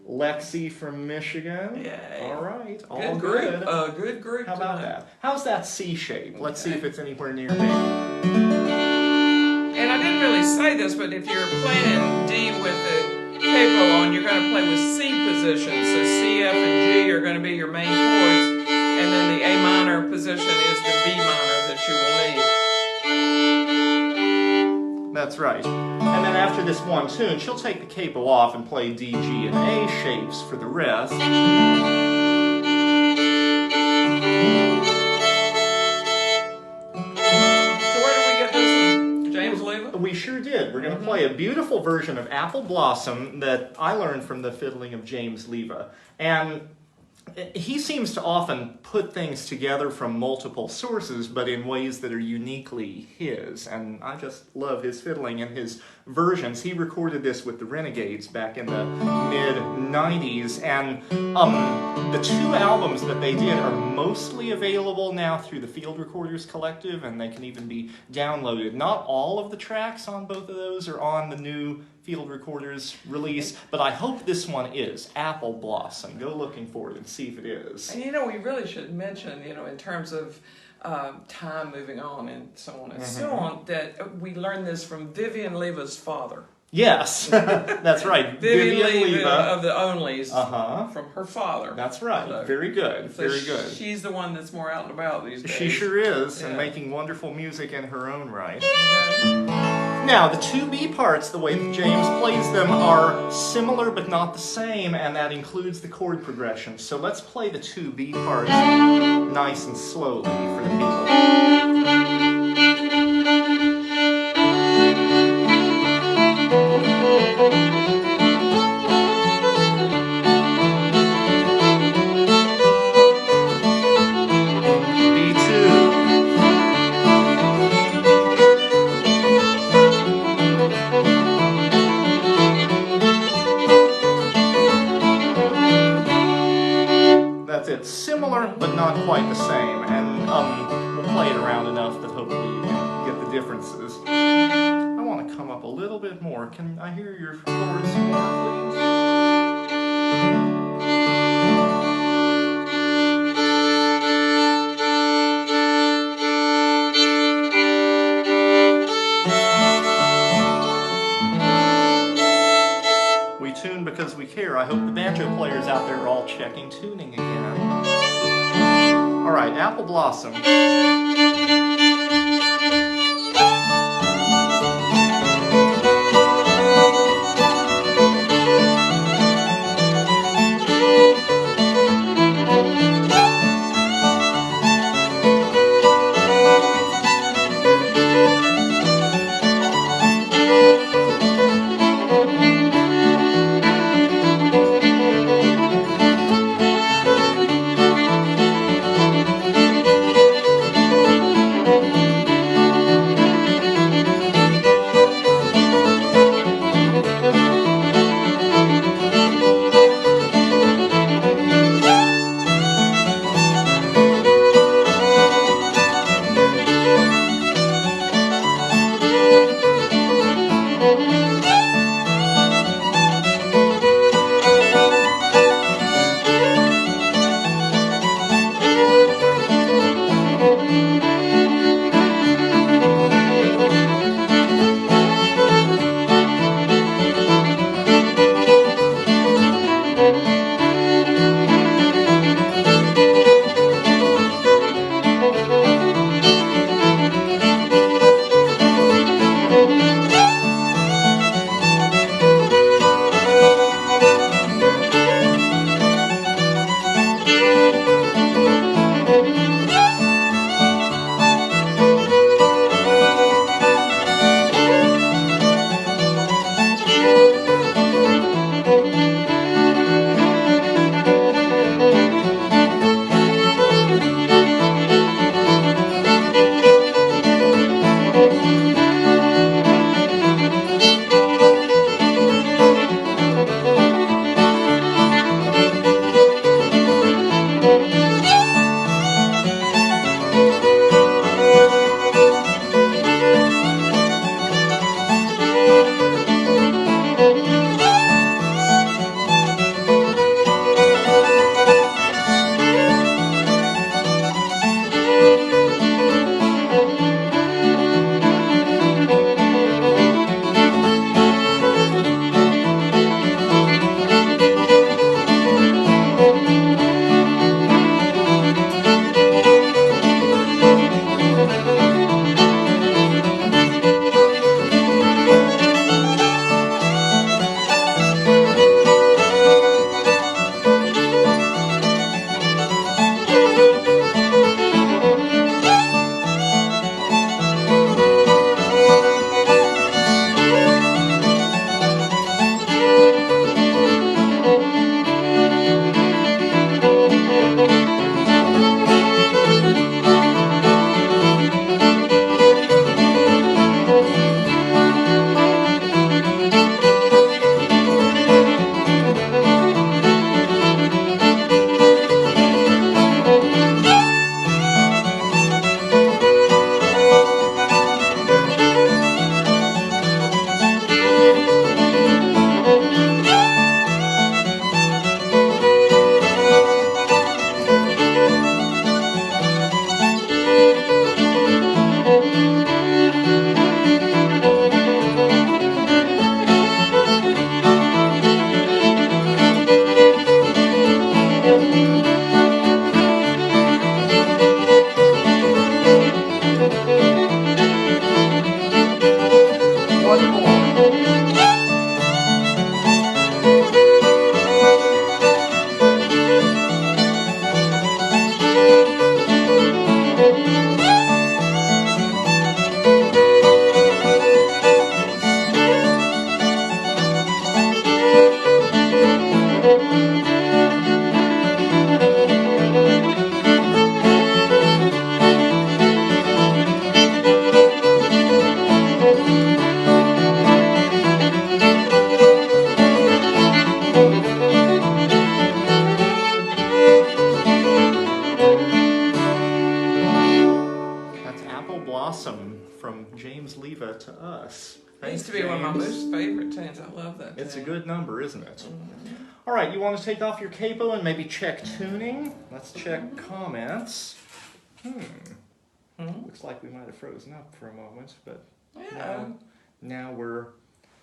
Lexi from Michigan. Yay. All right. All Good good. group. Good group. How about tonight. that? How's that C shape? Let's see if it's anywhere near me. And I didn't really say this, but if you're playing D with the capo on, you're going to play with C position. So C, F, and G are going to be your main chords, and then the A minor position is the B minor that you will need. That's right. And then after this one tune, she'll take the capo off and play D, G, and A shapes for the rest. So where did we get this one? James Leva? We sure did. We're going to play a beautiful version of Apple Blossom that I learned from the fiddling of James Leva. And he seems to often put things together from multiple sources, but in ways that are uniquely his. And I just love his fiddling and his versions. He recorded this with the Renegades back in the mid-90s. And the two albums that they did are mostly available now through the Field Recorders Collective, and they can even be downloaded. Not all of the tracks on both of those are on the new Field Recorders release, but I hope this one is Apple Blossom. Go looking for it and see if it is. And we really should mention, in terms of time moving on and so on and so on, that we learned this from Vivian Leva's father. Yes, that's right. Vivian Leva of the Onlys, Uh-huh. from her father. That's right. So- Very good. So Very good. She's the one that's more out and about these days. She sure is, and Yeah. making wonderful music in her own right. Now, the two B parts, the way that James plays them, are similar but not the same, and that includes the chord progression. So let's play the two B parts nice and slowly for the people. Similar, but not quite the same, and we'll play it around enough that hopefully you can get the differences. I want to come up a little bit more. Can I hear your chords more, please? We tune because we care. I hope the banjo players out there are all checking tuning again. All right, Apple Blossom. to us. It used to be one of my most favorite tunes. I love that tune. It's a good number, isn't it? Mm-hmm. All right, you want to take off your capo and maybe check tuning? Let's check comments. Looks like we might have frozen up for a moment, but Yeah. now we're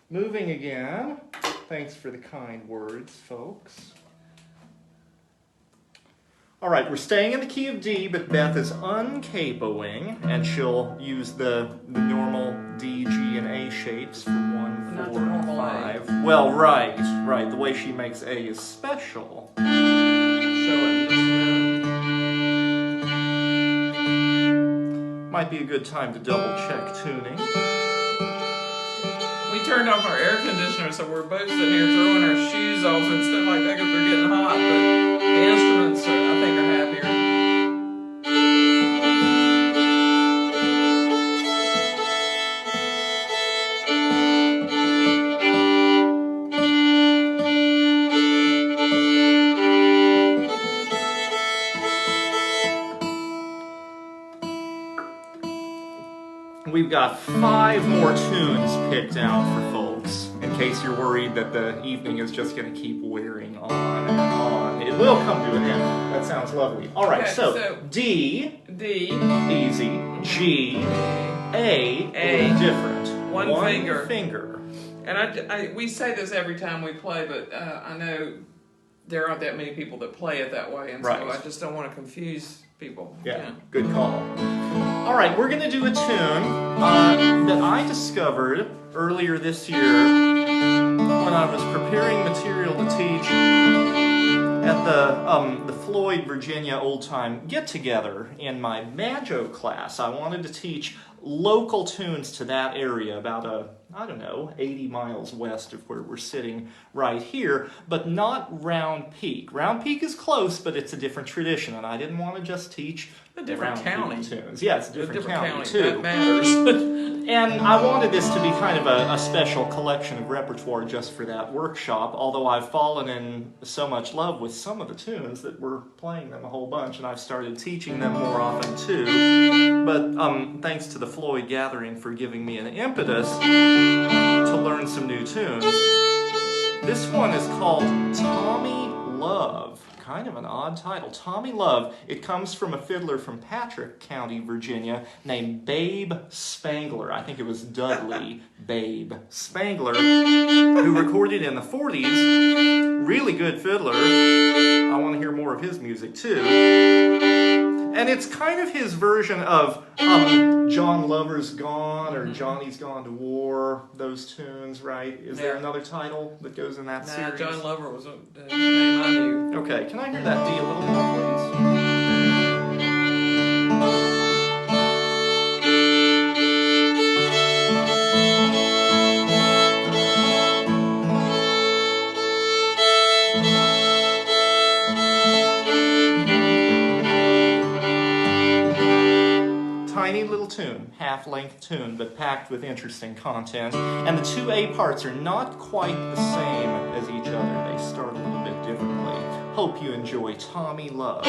moving again. Thanks for the kind words, folks. All right, we're staying in the key of D, but Beth is uncapoing, and she'll use the normal D, G, and A shapes for 1, Not 4, the and normal 5. Well, right. The way she makes A is special. Show it in just a minute. Might be a good time to double check tuning. We turned off our air conditioner, so we're both sitting here throwing our shoes off and stuff like that because they're getting hot. But the instruments, I think, are happier. We've got 5 more tunes picked out for folks, in case you're worried that the evening is just going to keep wearing on and on. It will come to an end. That sounds lovely. All right, Okay, so so D, D, easy. G, A, A, different. one finger. finger. and we say this every time we play, but I know there aren't that many people that play it that way, and Right. so I just don't want to confuse people. Yeah, good call. All right, we're going to do a tune that I discovered earlier this year when I was preparing material to teach at the Floyd, Virginia Old Time Get-Together in my banjo class. I wanted to teach local tunes to that area, about 80 miles west of where we're sitting right here, but not Round Peak. Round Peak is close, but it's a different tradition, and I didn't want to just teach A different Round county. Peak tunes. Yeah, it's a different county too. That matters. And I wanted this to be kind of a special collection of repertoire just for that workshop, although I've fallen in so much love with some of the tunes that we're playing them a whole bunch, and I've started teaching them more often too. But thanks to the Floyd Gathering for giving me an impetus to learn some new tunes. This one is called Tommy Love. Kind of an odd title. Tommy Love. It comes from a fiddler from Patrick County, Virginia, named Babe Spangler. I think it was Dudley Babe Spangler, who recorded in the 40s. Really good fiddler. I want to hear more of his music too. And it's kind of his version of John Lover's Gone or Johnny's Gone to War, those tunes, right? Is there another title that goes in that series? John Lover was the name I knew. Okay, can I hear that D a little more, please? Tiny little tune, half-length tune, but packed with interesting content. And the 2 A parts are not quite the same as each other. They start a little bit differently. Hope you enjoy Tommy Love.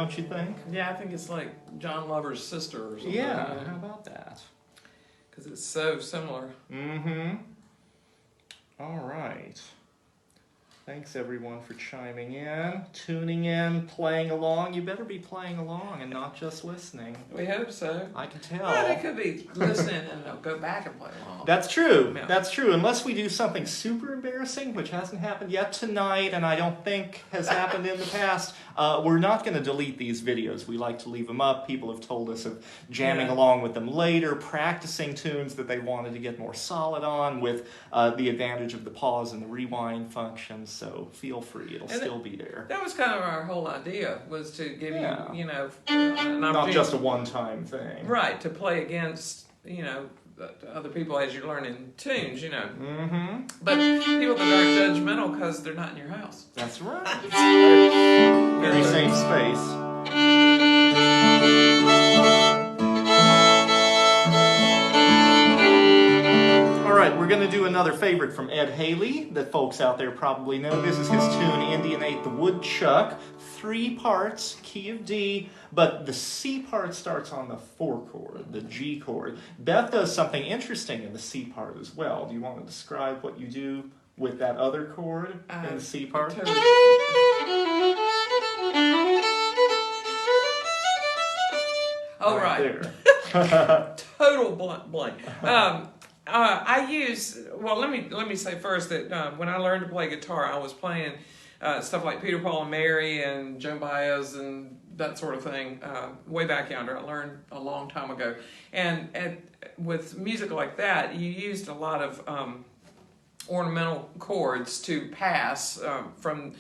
don't you think? Yeah, I think it's like John Lover's sister or something. Yeah, how about that? Because it's so similar. Mm-hmm. All right. Thanks, everyone, for chiming in, tuning in, playing along. You better be playing along and not just listening. We hope so. I can tell. Well, they could be listening and they'll go back and play along. That's true. Yeah. That's true. Unless we do something super embarrassing, which hasn't happened yet tonight, and I don't think has happened in the past, we're not going to delete these videos. We like to leave them up. People have told us of jamming along with them later, practicing tunes that they wanted to get more solid on with the advantage of the pause and the rewind functions. So feel free. It'll still be there. That was kind of our whole idea, was to give you, an Not opportunity. just a one-time thing. Right, to play against, other people as you're learning tunes, Mm-hmm. But people that aren't judgmental because they're not in your house. That's right. Very safe space. All right, we're going to do another favorite from Ed Haley that folks out there probably know. This is his tune, Indian Ate the Woodchuck. 3 parts, key of D, but the C part starts on the 4 chord, the G chord. Beth does something interesting in the C part as well. Do you want to describe what you do with that other chord in the C part? Oh, right. There. Total blank. I use, well, let me say first that when I learned to play guitar, I was playing stuff like Peter, Paul, and Mary and Joan Baez and that sort of thing way back yonder. I learned a long time ago. And with music like that, you used a lot of ornamental chords to pass from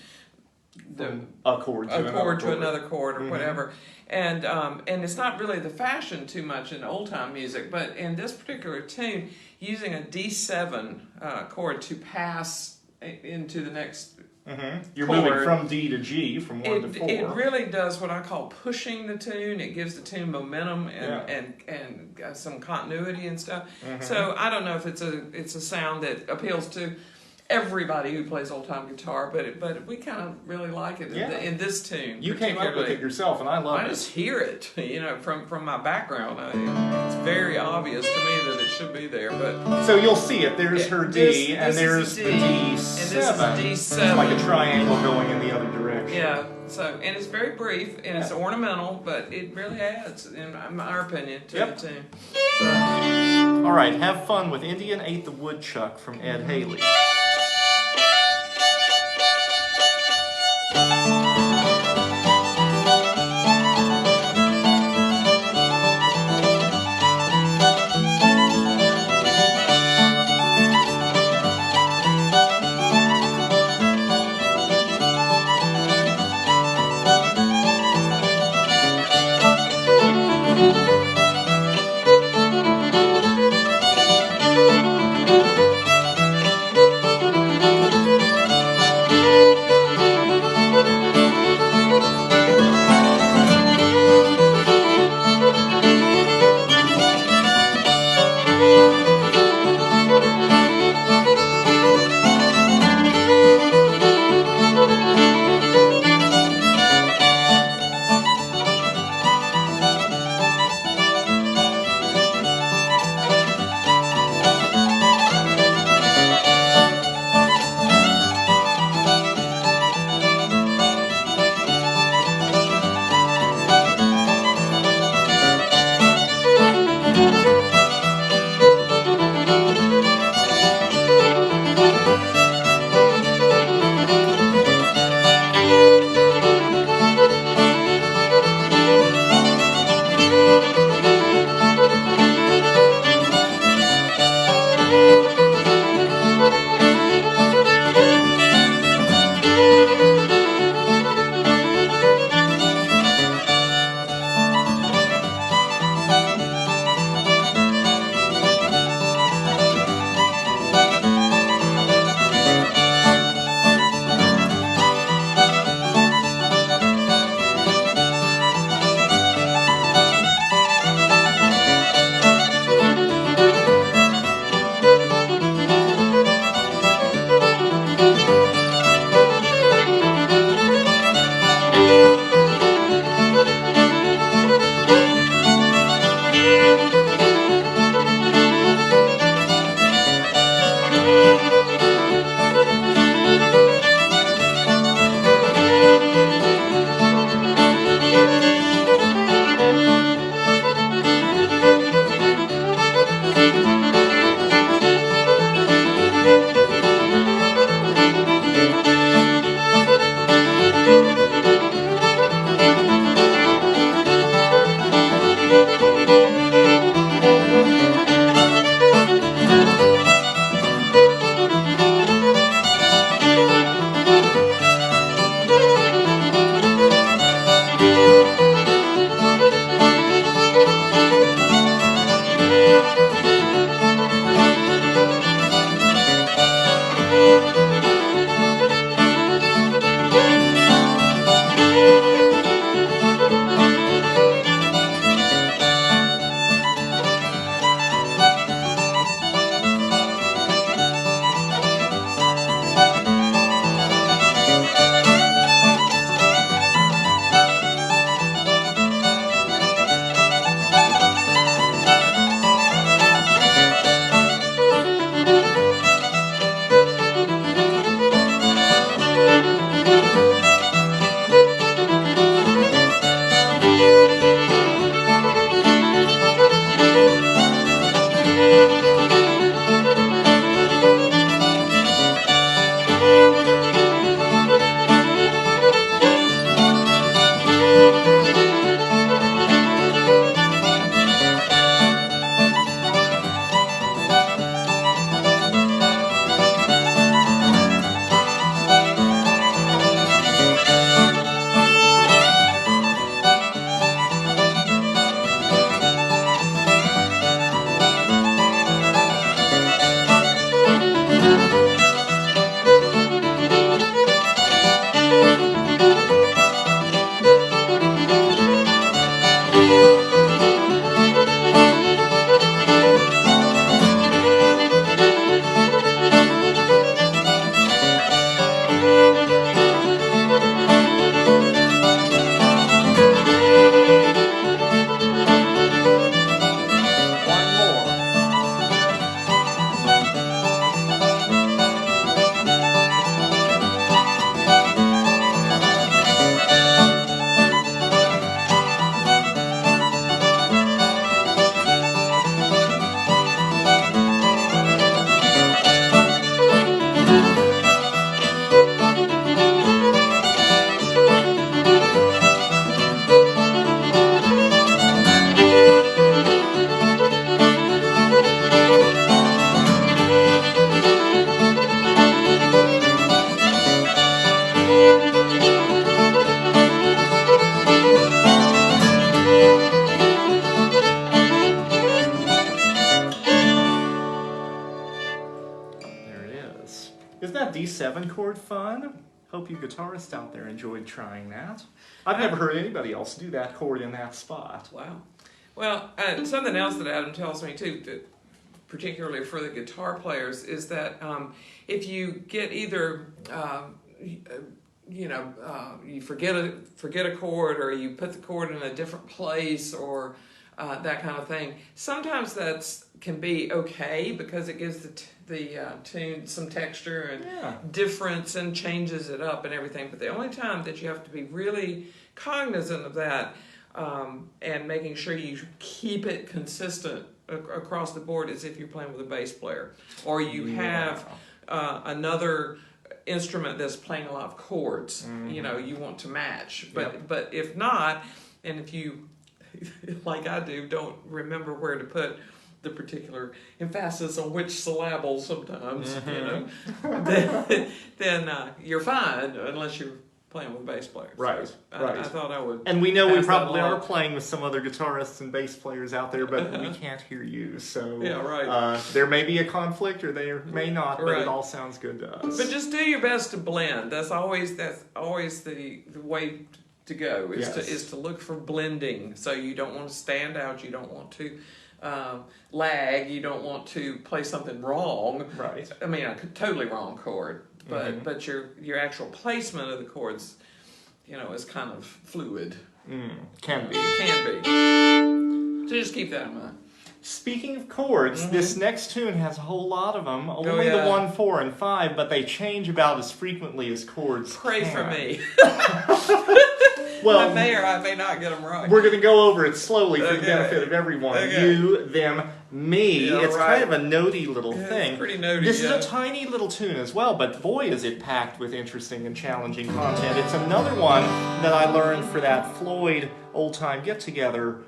a chord to another chord or whatever. And it's not really the fashion too much in old time music, but in this particular tune, using a D7 chord to pass into the next You're chord, moving from D to G, from 1 to 4. It really does what I call pushing the tune. It gives the tune momentum and some continuity and stuff. So I don't know if it's a sound that appeals to everybody who plays old time guitar, but we kind of really like it in this tune. You came up with it yourself, and I love it. I just hear it, from my background. It's very obvious to me that it should be there. But so you'll see it. There's her D, and there's the D7. And this is D7. It's like a triangle going in the other direction. Yeah. So, and it's very brief, and it's ornamental, but it really adds, in my opinion, to the tune. So. All right, have fun with Indian Ate the Woodchuck from Ed Haley. 7-chord fun. Hope you guitarists out there enjoyed trying that. I've never heard anybody else do that chord in that spot. Wow. Well, something else that Adam tells me too, that particularly for the guitar players, is that if you get either you forget a chord, or you put the chord in a different place, or that kind of thing, sometimes that's can be okay because it gives the tune some texture and difference and changes it up and everything. But the only time that you have to be really cognizant of that and making sure you keep it consistent across the board is if you're playing with a bass player, or you have another instrument that's playing a lot of chords. Mm-hmm. You want to match. But if not, and if you, like I do, don't remember where to put the particular emphasis on which syllable sometimes, mm-hmm. then you're fine, unless you're playing with a bass player. Right, so right. I thought I would. And we know we probably are playing with some other guitarists and bass players out there, but we can't hear you. So yeah, right. There may be a conflict, or there may not, but it all sounds good to us. But just do your best to blend. That's always the way to go. Is to look for blending. So you don't want to stand out. You don't want to lag. You don't want to play something wrong. Right. I mean, a totally wrong chord. But but your actual placement of the chords, is kind of fluid. Can be. So just keep that in mind. Speaking of chords, this next tune has a whole lot of them. Only the 1, 4, and 5, but they change about as frequently as chords Pray can. for me. Well, I may or I may not get them right. We're going to go over it slowly for the benefit of everyone. Okay. You, them, me. Yeah, it's kind of a notey little thing. It's pretty notey, This is a tiny little tune as well, but boy is it packed with interesting and challenging content. It's another one that I learned for that Floyd old-time get-together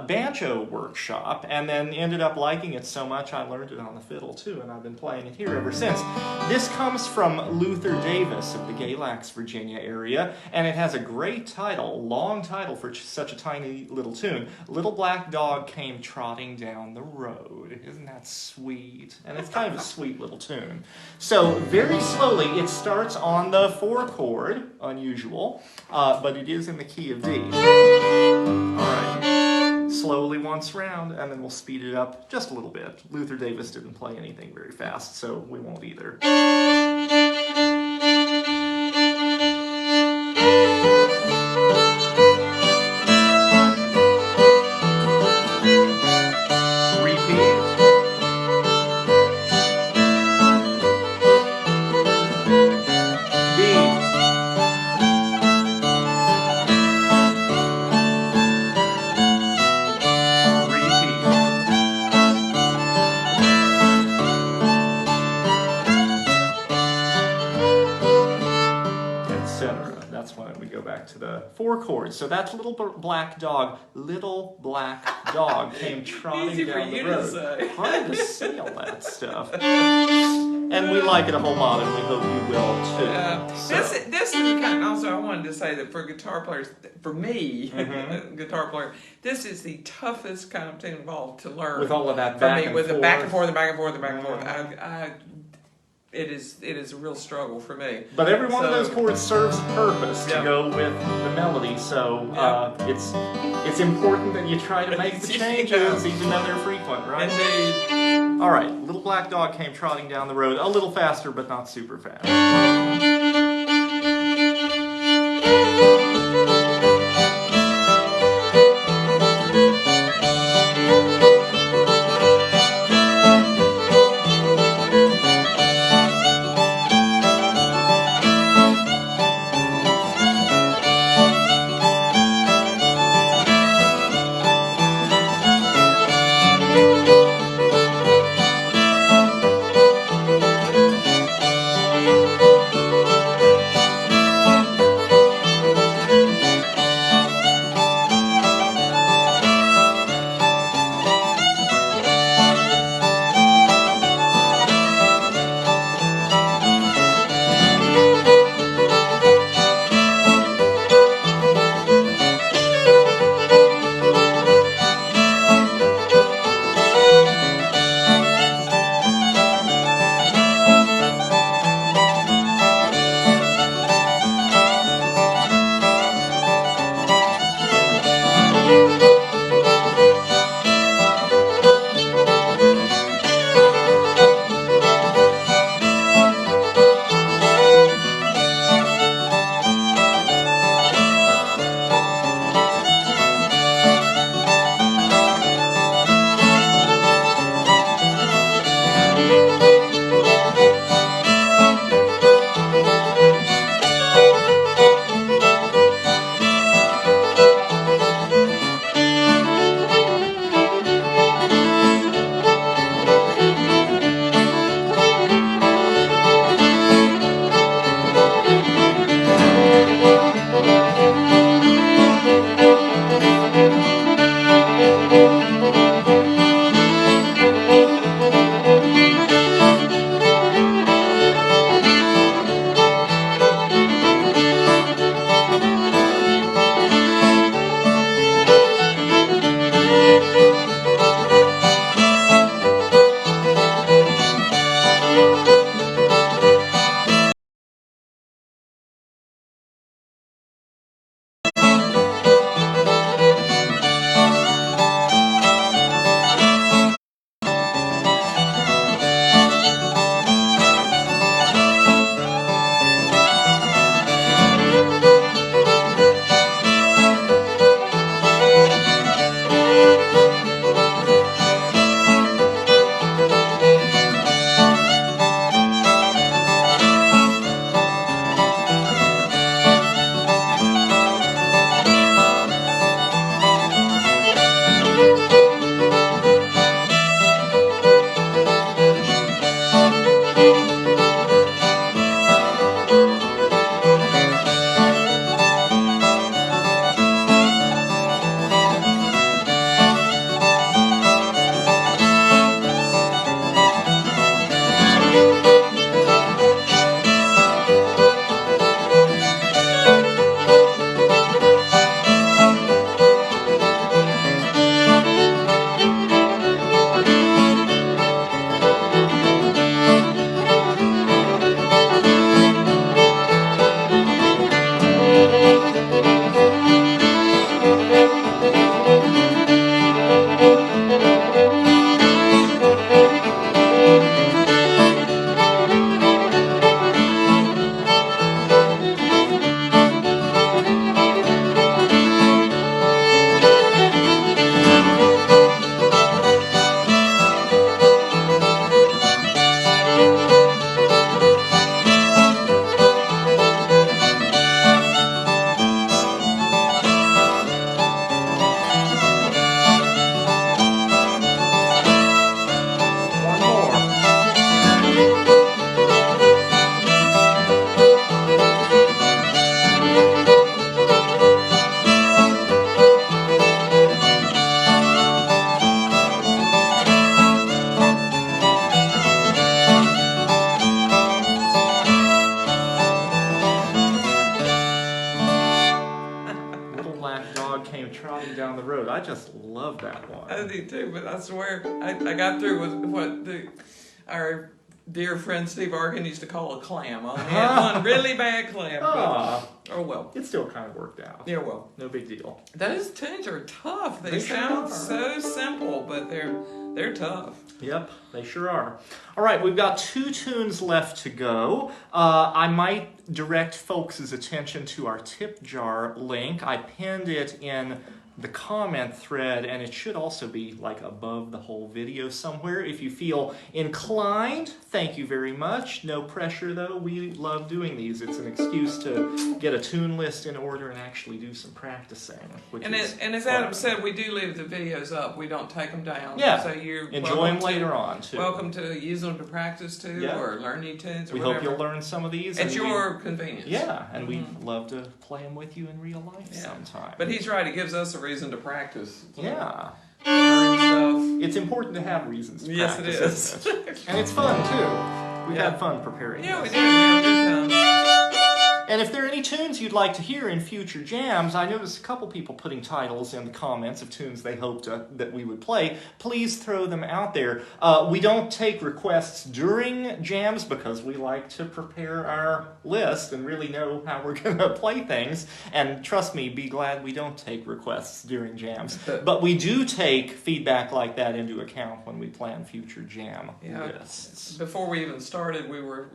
banjo workshop, and then ended up liking it so much I learned it on the fiddle too, and I've been playing it here ever since. This comes from Luther Davis of the Galax, Virginia area, and it has a great title, long title for such a tiny little tune. Little Black Dog Came Trotting Down the Road. Isn't that sweet? And it's kind of a sweet little tune. So very slowly, it starts on the 4 chord, unusual, but it is in the key of D. All right. Slowly once round, and then we'll speed it up just a little bit. Luther Davis didn't play anything very fast, so we won't either. To the 4 chords. So that's Little Black Dog. Little Black Dog came trotting down the road. Hard to say all that stuff. And we like it a whole lot, and we hope you will too. This is kind of, also, I wanted to say that for guitar players, for me, guitar player, this is the toughest kind of tune involved to learn. With all of that back and forth. With the back and forth, the back and forth, the back and forth. It is a real struggle for me. But every one of those chords serves a purpose to go with the melody, so it's important that you try to make the changes, even though they're frequent, right? Indeed. All right, Little Black Dog Came Trotting Down the Road, a little faster, but not super fast. Trotting down the road. I just love that one. I do too, but I swear I got through with what our dear friend Steve Arkin used to call a clam. I only had one really bad clam. But, oh well. It still kind of worked out. Yeah, well. No big deal. Those tunes are tough. They sound so simple, but they're tough. Yep, they sure are. All right, we've got 2 tunes left to go. I might direct folks' attention to our tip jar link. I pinned it in the comment thread, and it should also be like above the whole video somewhere. If you feel inclined, thank you very much. No pressure though. We love doing these. It's an excuse to get a tune list in order and actually do some practicing. And as Adam said, we do leave the videos up. We don't take them down. Yeah. So you're enjoy them later on too. Welcome to use them to practice too, or learn new tunes. Or we whatever. hope you'll learn some of these at your convenience. Yeah, and we'd love to play them with you in real life sometime. But he's right. It gives us a reason to practice. Yeah. Learn stuff. It's important to have reasons to yes, practice. Yes, it is. And it's fun, too. We've had fun preparing Yeah, this. we did. We had a good time. And if there are any tunes you'd like to hear in future jams, I noticed a couple people putting titles in the comments of tunes they hoped that we would play. Please throw them out there. We don't take requests during jams because we like to prepare our list and really know how we're going to play things. And trust me, be glad we don't take requests during jams. But we do take feedback like that into account when we plan future jam lists. Before we even started, we were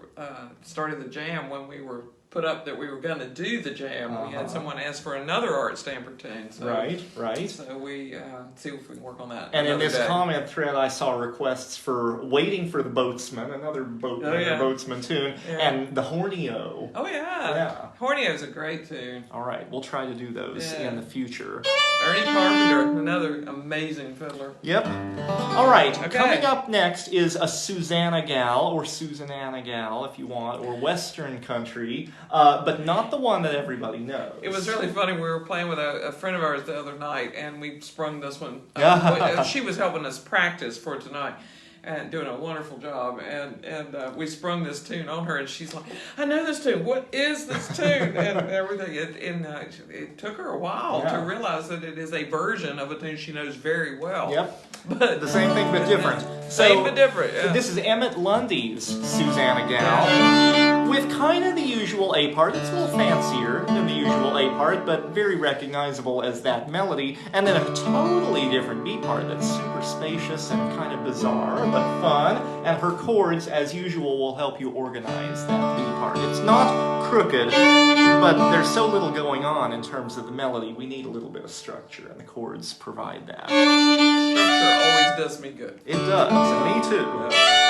started the jam when we were put up that we were going to do the jam. We had someone ask for another Art Stamper tune. So, right. So we see if we can work on that. And in this comment thread, I saw requests for Waiting for the Boatsman, another boatsman tune, and the Horneo. Oh, yeah. Horneo's a great tune. All right, we'll try to do those in the future. Ernie Carpenter, another amazing fiddler. Yep. All right, coming up next is a Susanna gal, or Susanna gal if you want, or Western country, but not the one that everybody knows. It was really funny. We were playing with a friend of ours the other night, and we sprung this one. She was helping us practice for tonight. And doing a wonderful job, and we sprung this tune on her, and she's like, "I know this tune. What is this tune?" And everything. It took her a while to realize that it is a version of a tune she knows very well. Yep. But the same thing but different. Same but different. Yeah. This is Emmett Lundy's Susanna Gal with kind of the usual A part. It's a little fancier than the usual A part, but very recognizable as that melody, and then a totally different B part that's super spacious and kind of bizarre but fun, and her chords, as usual, will help you organize that B part. It's not crooked, but there's so little going on in terms of the melody, we need a little bit of structure, and the chords provide that. Structure always does me good. It does, and me too. Yeah.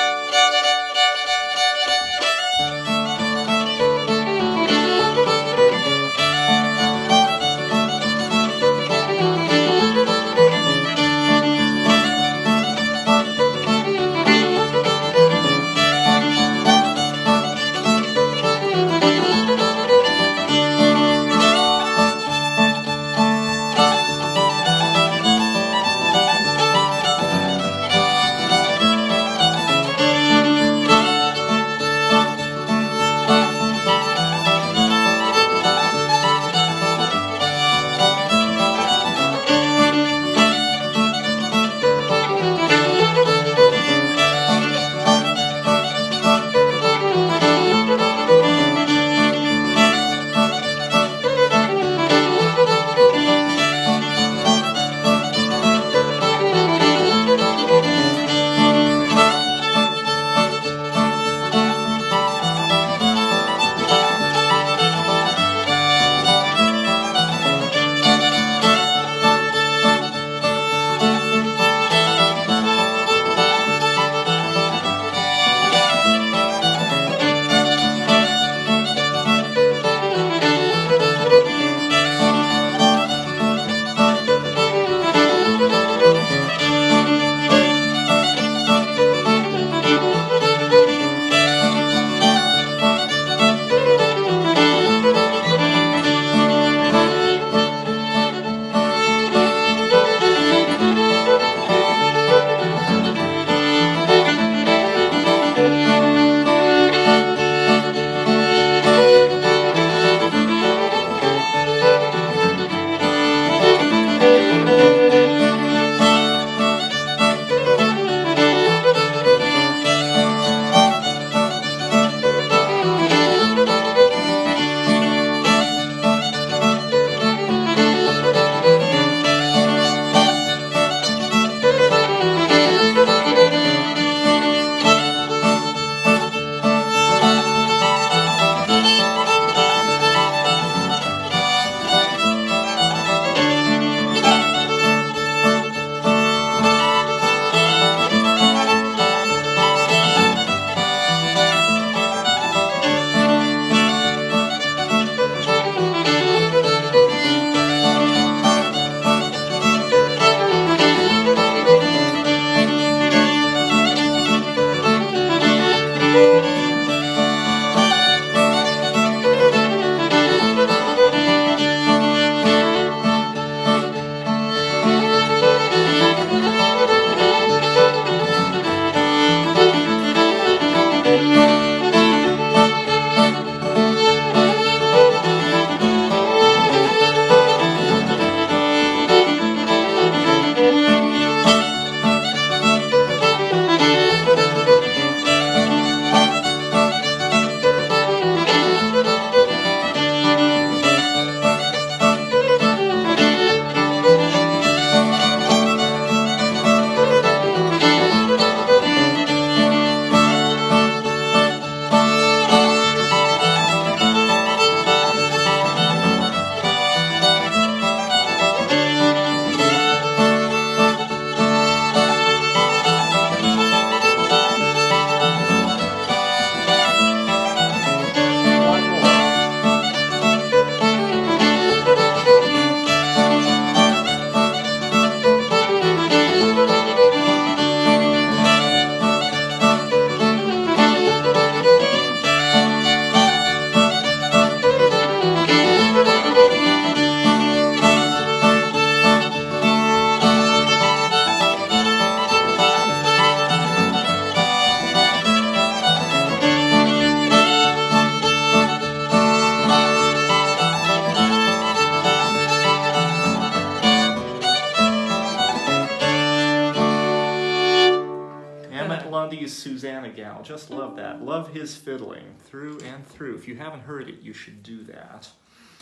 90s Susanna gal. Just love that. Love his fiddling through and through. If you haven't heard it, you should do that.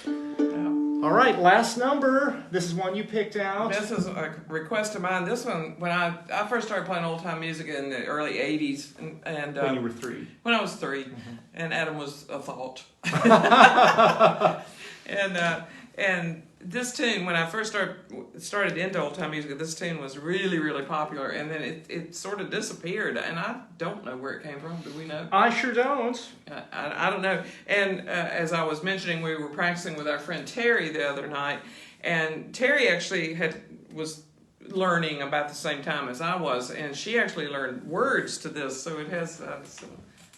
All right, last number. This is one you picked out. This is a request of mine. This one, when I first started playing old time music in the early '80s, and When you were 3. when I was 3, and Adam was a thought. And this tune, when I first started into old time music, this tune was really, really popular, and then it sort of disappeared, and I don't know where it came from. Do we know? I sure don't. I don't know. And as I was mentioning, we were practicing with our friend Terry the other night, and Terry actually was learning about the same time as I was, and she actually learned words to this, so it has some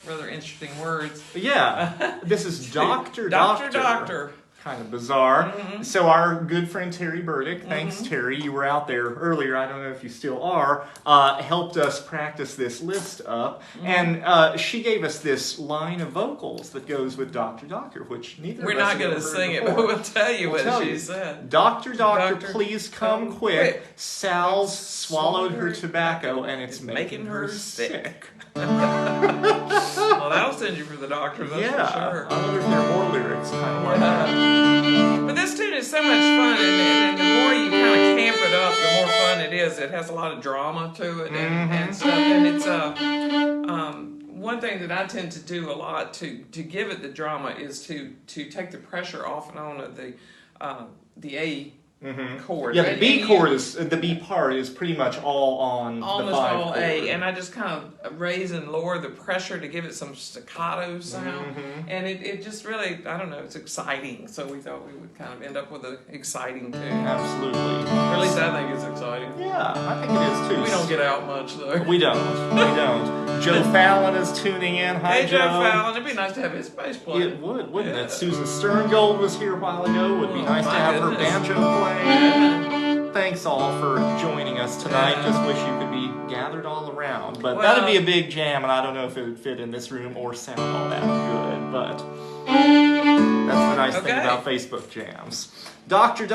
rather interesting words. Yeah, this is Doctor. Kind of bizarre. So our good friend Terry Burdick, thanks Terry, you were out there earlier, I don't know if you still are, helped us practice this list up, and she gave us this line of vocals that goes with Doctor, which neither We're of us not have going ever to heard sing it, before. but we'll tell you We'll what tell she you. said. Doctor, Doctor, please come quick. Sal's swallowed her tobacco and it's making her sick. Well, that'll send you for the doctor, that's for sure. I wonder if there are more lyrics kind of like that. But this tune is so much fun, and the more you kind of camp it up, the more fun it is. It has a lot of drama to it and stuff. And it's one thing that I tend to do a lot to give it the drama is to take the pressure off and on of the A chord. Yeah, the B part is pretty much all on almost the 5 all chord. A, and I just kind of raise and lower the pressure to give it some staccato sound, and it just really, I don't know, it's exciting. So we thought we would kind of end up with an exciting tune. Absolutely. Or at least I think it's exciting. Yeah, I think it is too. We don't get out much though. We don't. Joe Fallon is tuning in. Hi, Hey, Joe Fallon, it'd be nice to have his bass player. It would, wouldn't it? Susan Sterngold was here a while ago. Would be nice to my have her goodness. banjo play. Thanks all for joining us tonight. Just wish you could be gathered all around. But that'd be a big jam, and I don't know if it would fit in this room or sound all that good. But that's the nice thing about Facebook jams. Doctor.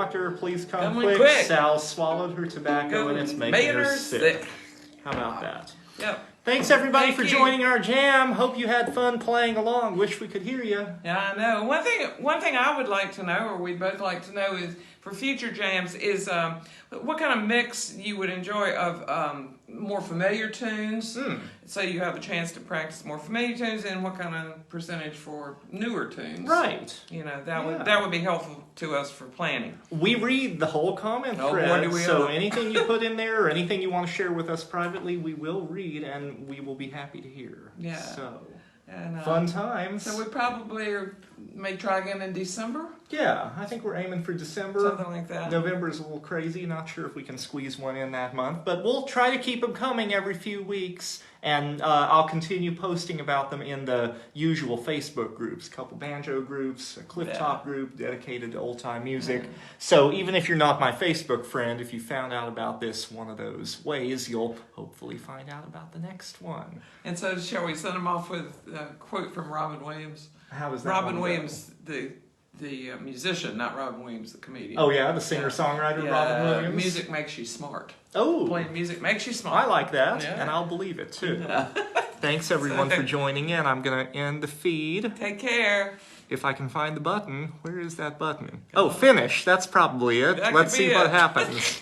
doctor, please come Come in quick. quick. Sal swallowed her tobacco and it's making her sick. How about that? Yep. Thanks everybody for you. joining our jam. Hope you had fun playing along. Wish we could hear you. Yeah, I know. One thing I would like to know, or we'd both like to know, is for future jams is what kind of mix you would enjoy of more familiar tunes, so you have a chance to practice more familiar tunes, and what kind of percentage for newer tunes. Right. You know, that would be helpful to us for planning. We read the whole comment thread, so anything you put in there or anything you want to share with us privately, we will read and we will be happy to hear. Yeah. So, and, fun times. So we probably may try again in December. Yeah, I think we're aiming for December. Something like that. November is a little crazy. Not sure if we can squeeze one in that month, but we'll try to keep them coming every few weeks. And I'll continue posting about them in the usual Facebook groups, a couple banjo groups, a clifftop group dedicated to old-time music. So even if you're not my Facebook friend, if you found out about this one of those ways, you'll hopefully find out about the next one. And so shall we send them off with a quote from Robin Williams? How is that? Robin Williams, the musician, not Robin Williams, the comedian. Oh yeah, the singer-songwriter Robin Williams. Music makes you smart. Oh, Playing music makes you smart. I like that, and I'll believe it too. Thanks everyone for joining in. I'm gonna end the feed. Take care. If I can find the button, where is that button? Oh, finish. That's probably it. That Let's could be see what it. happens.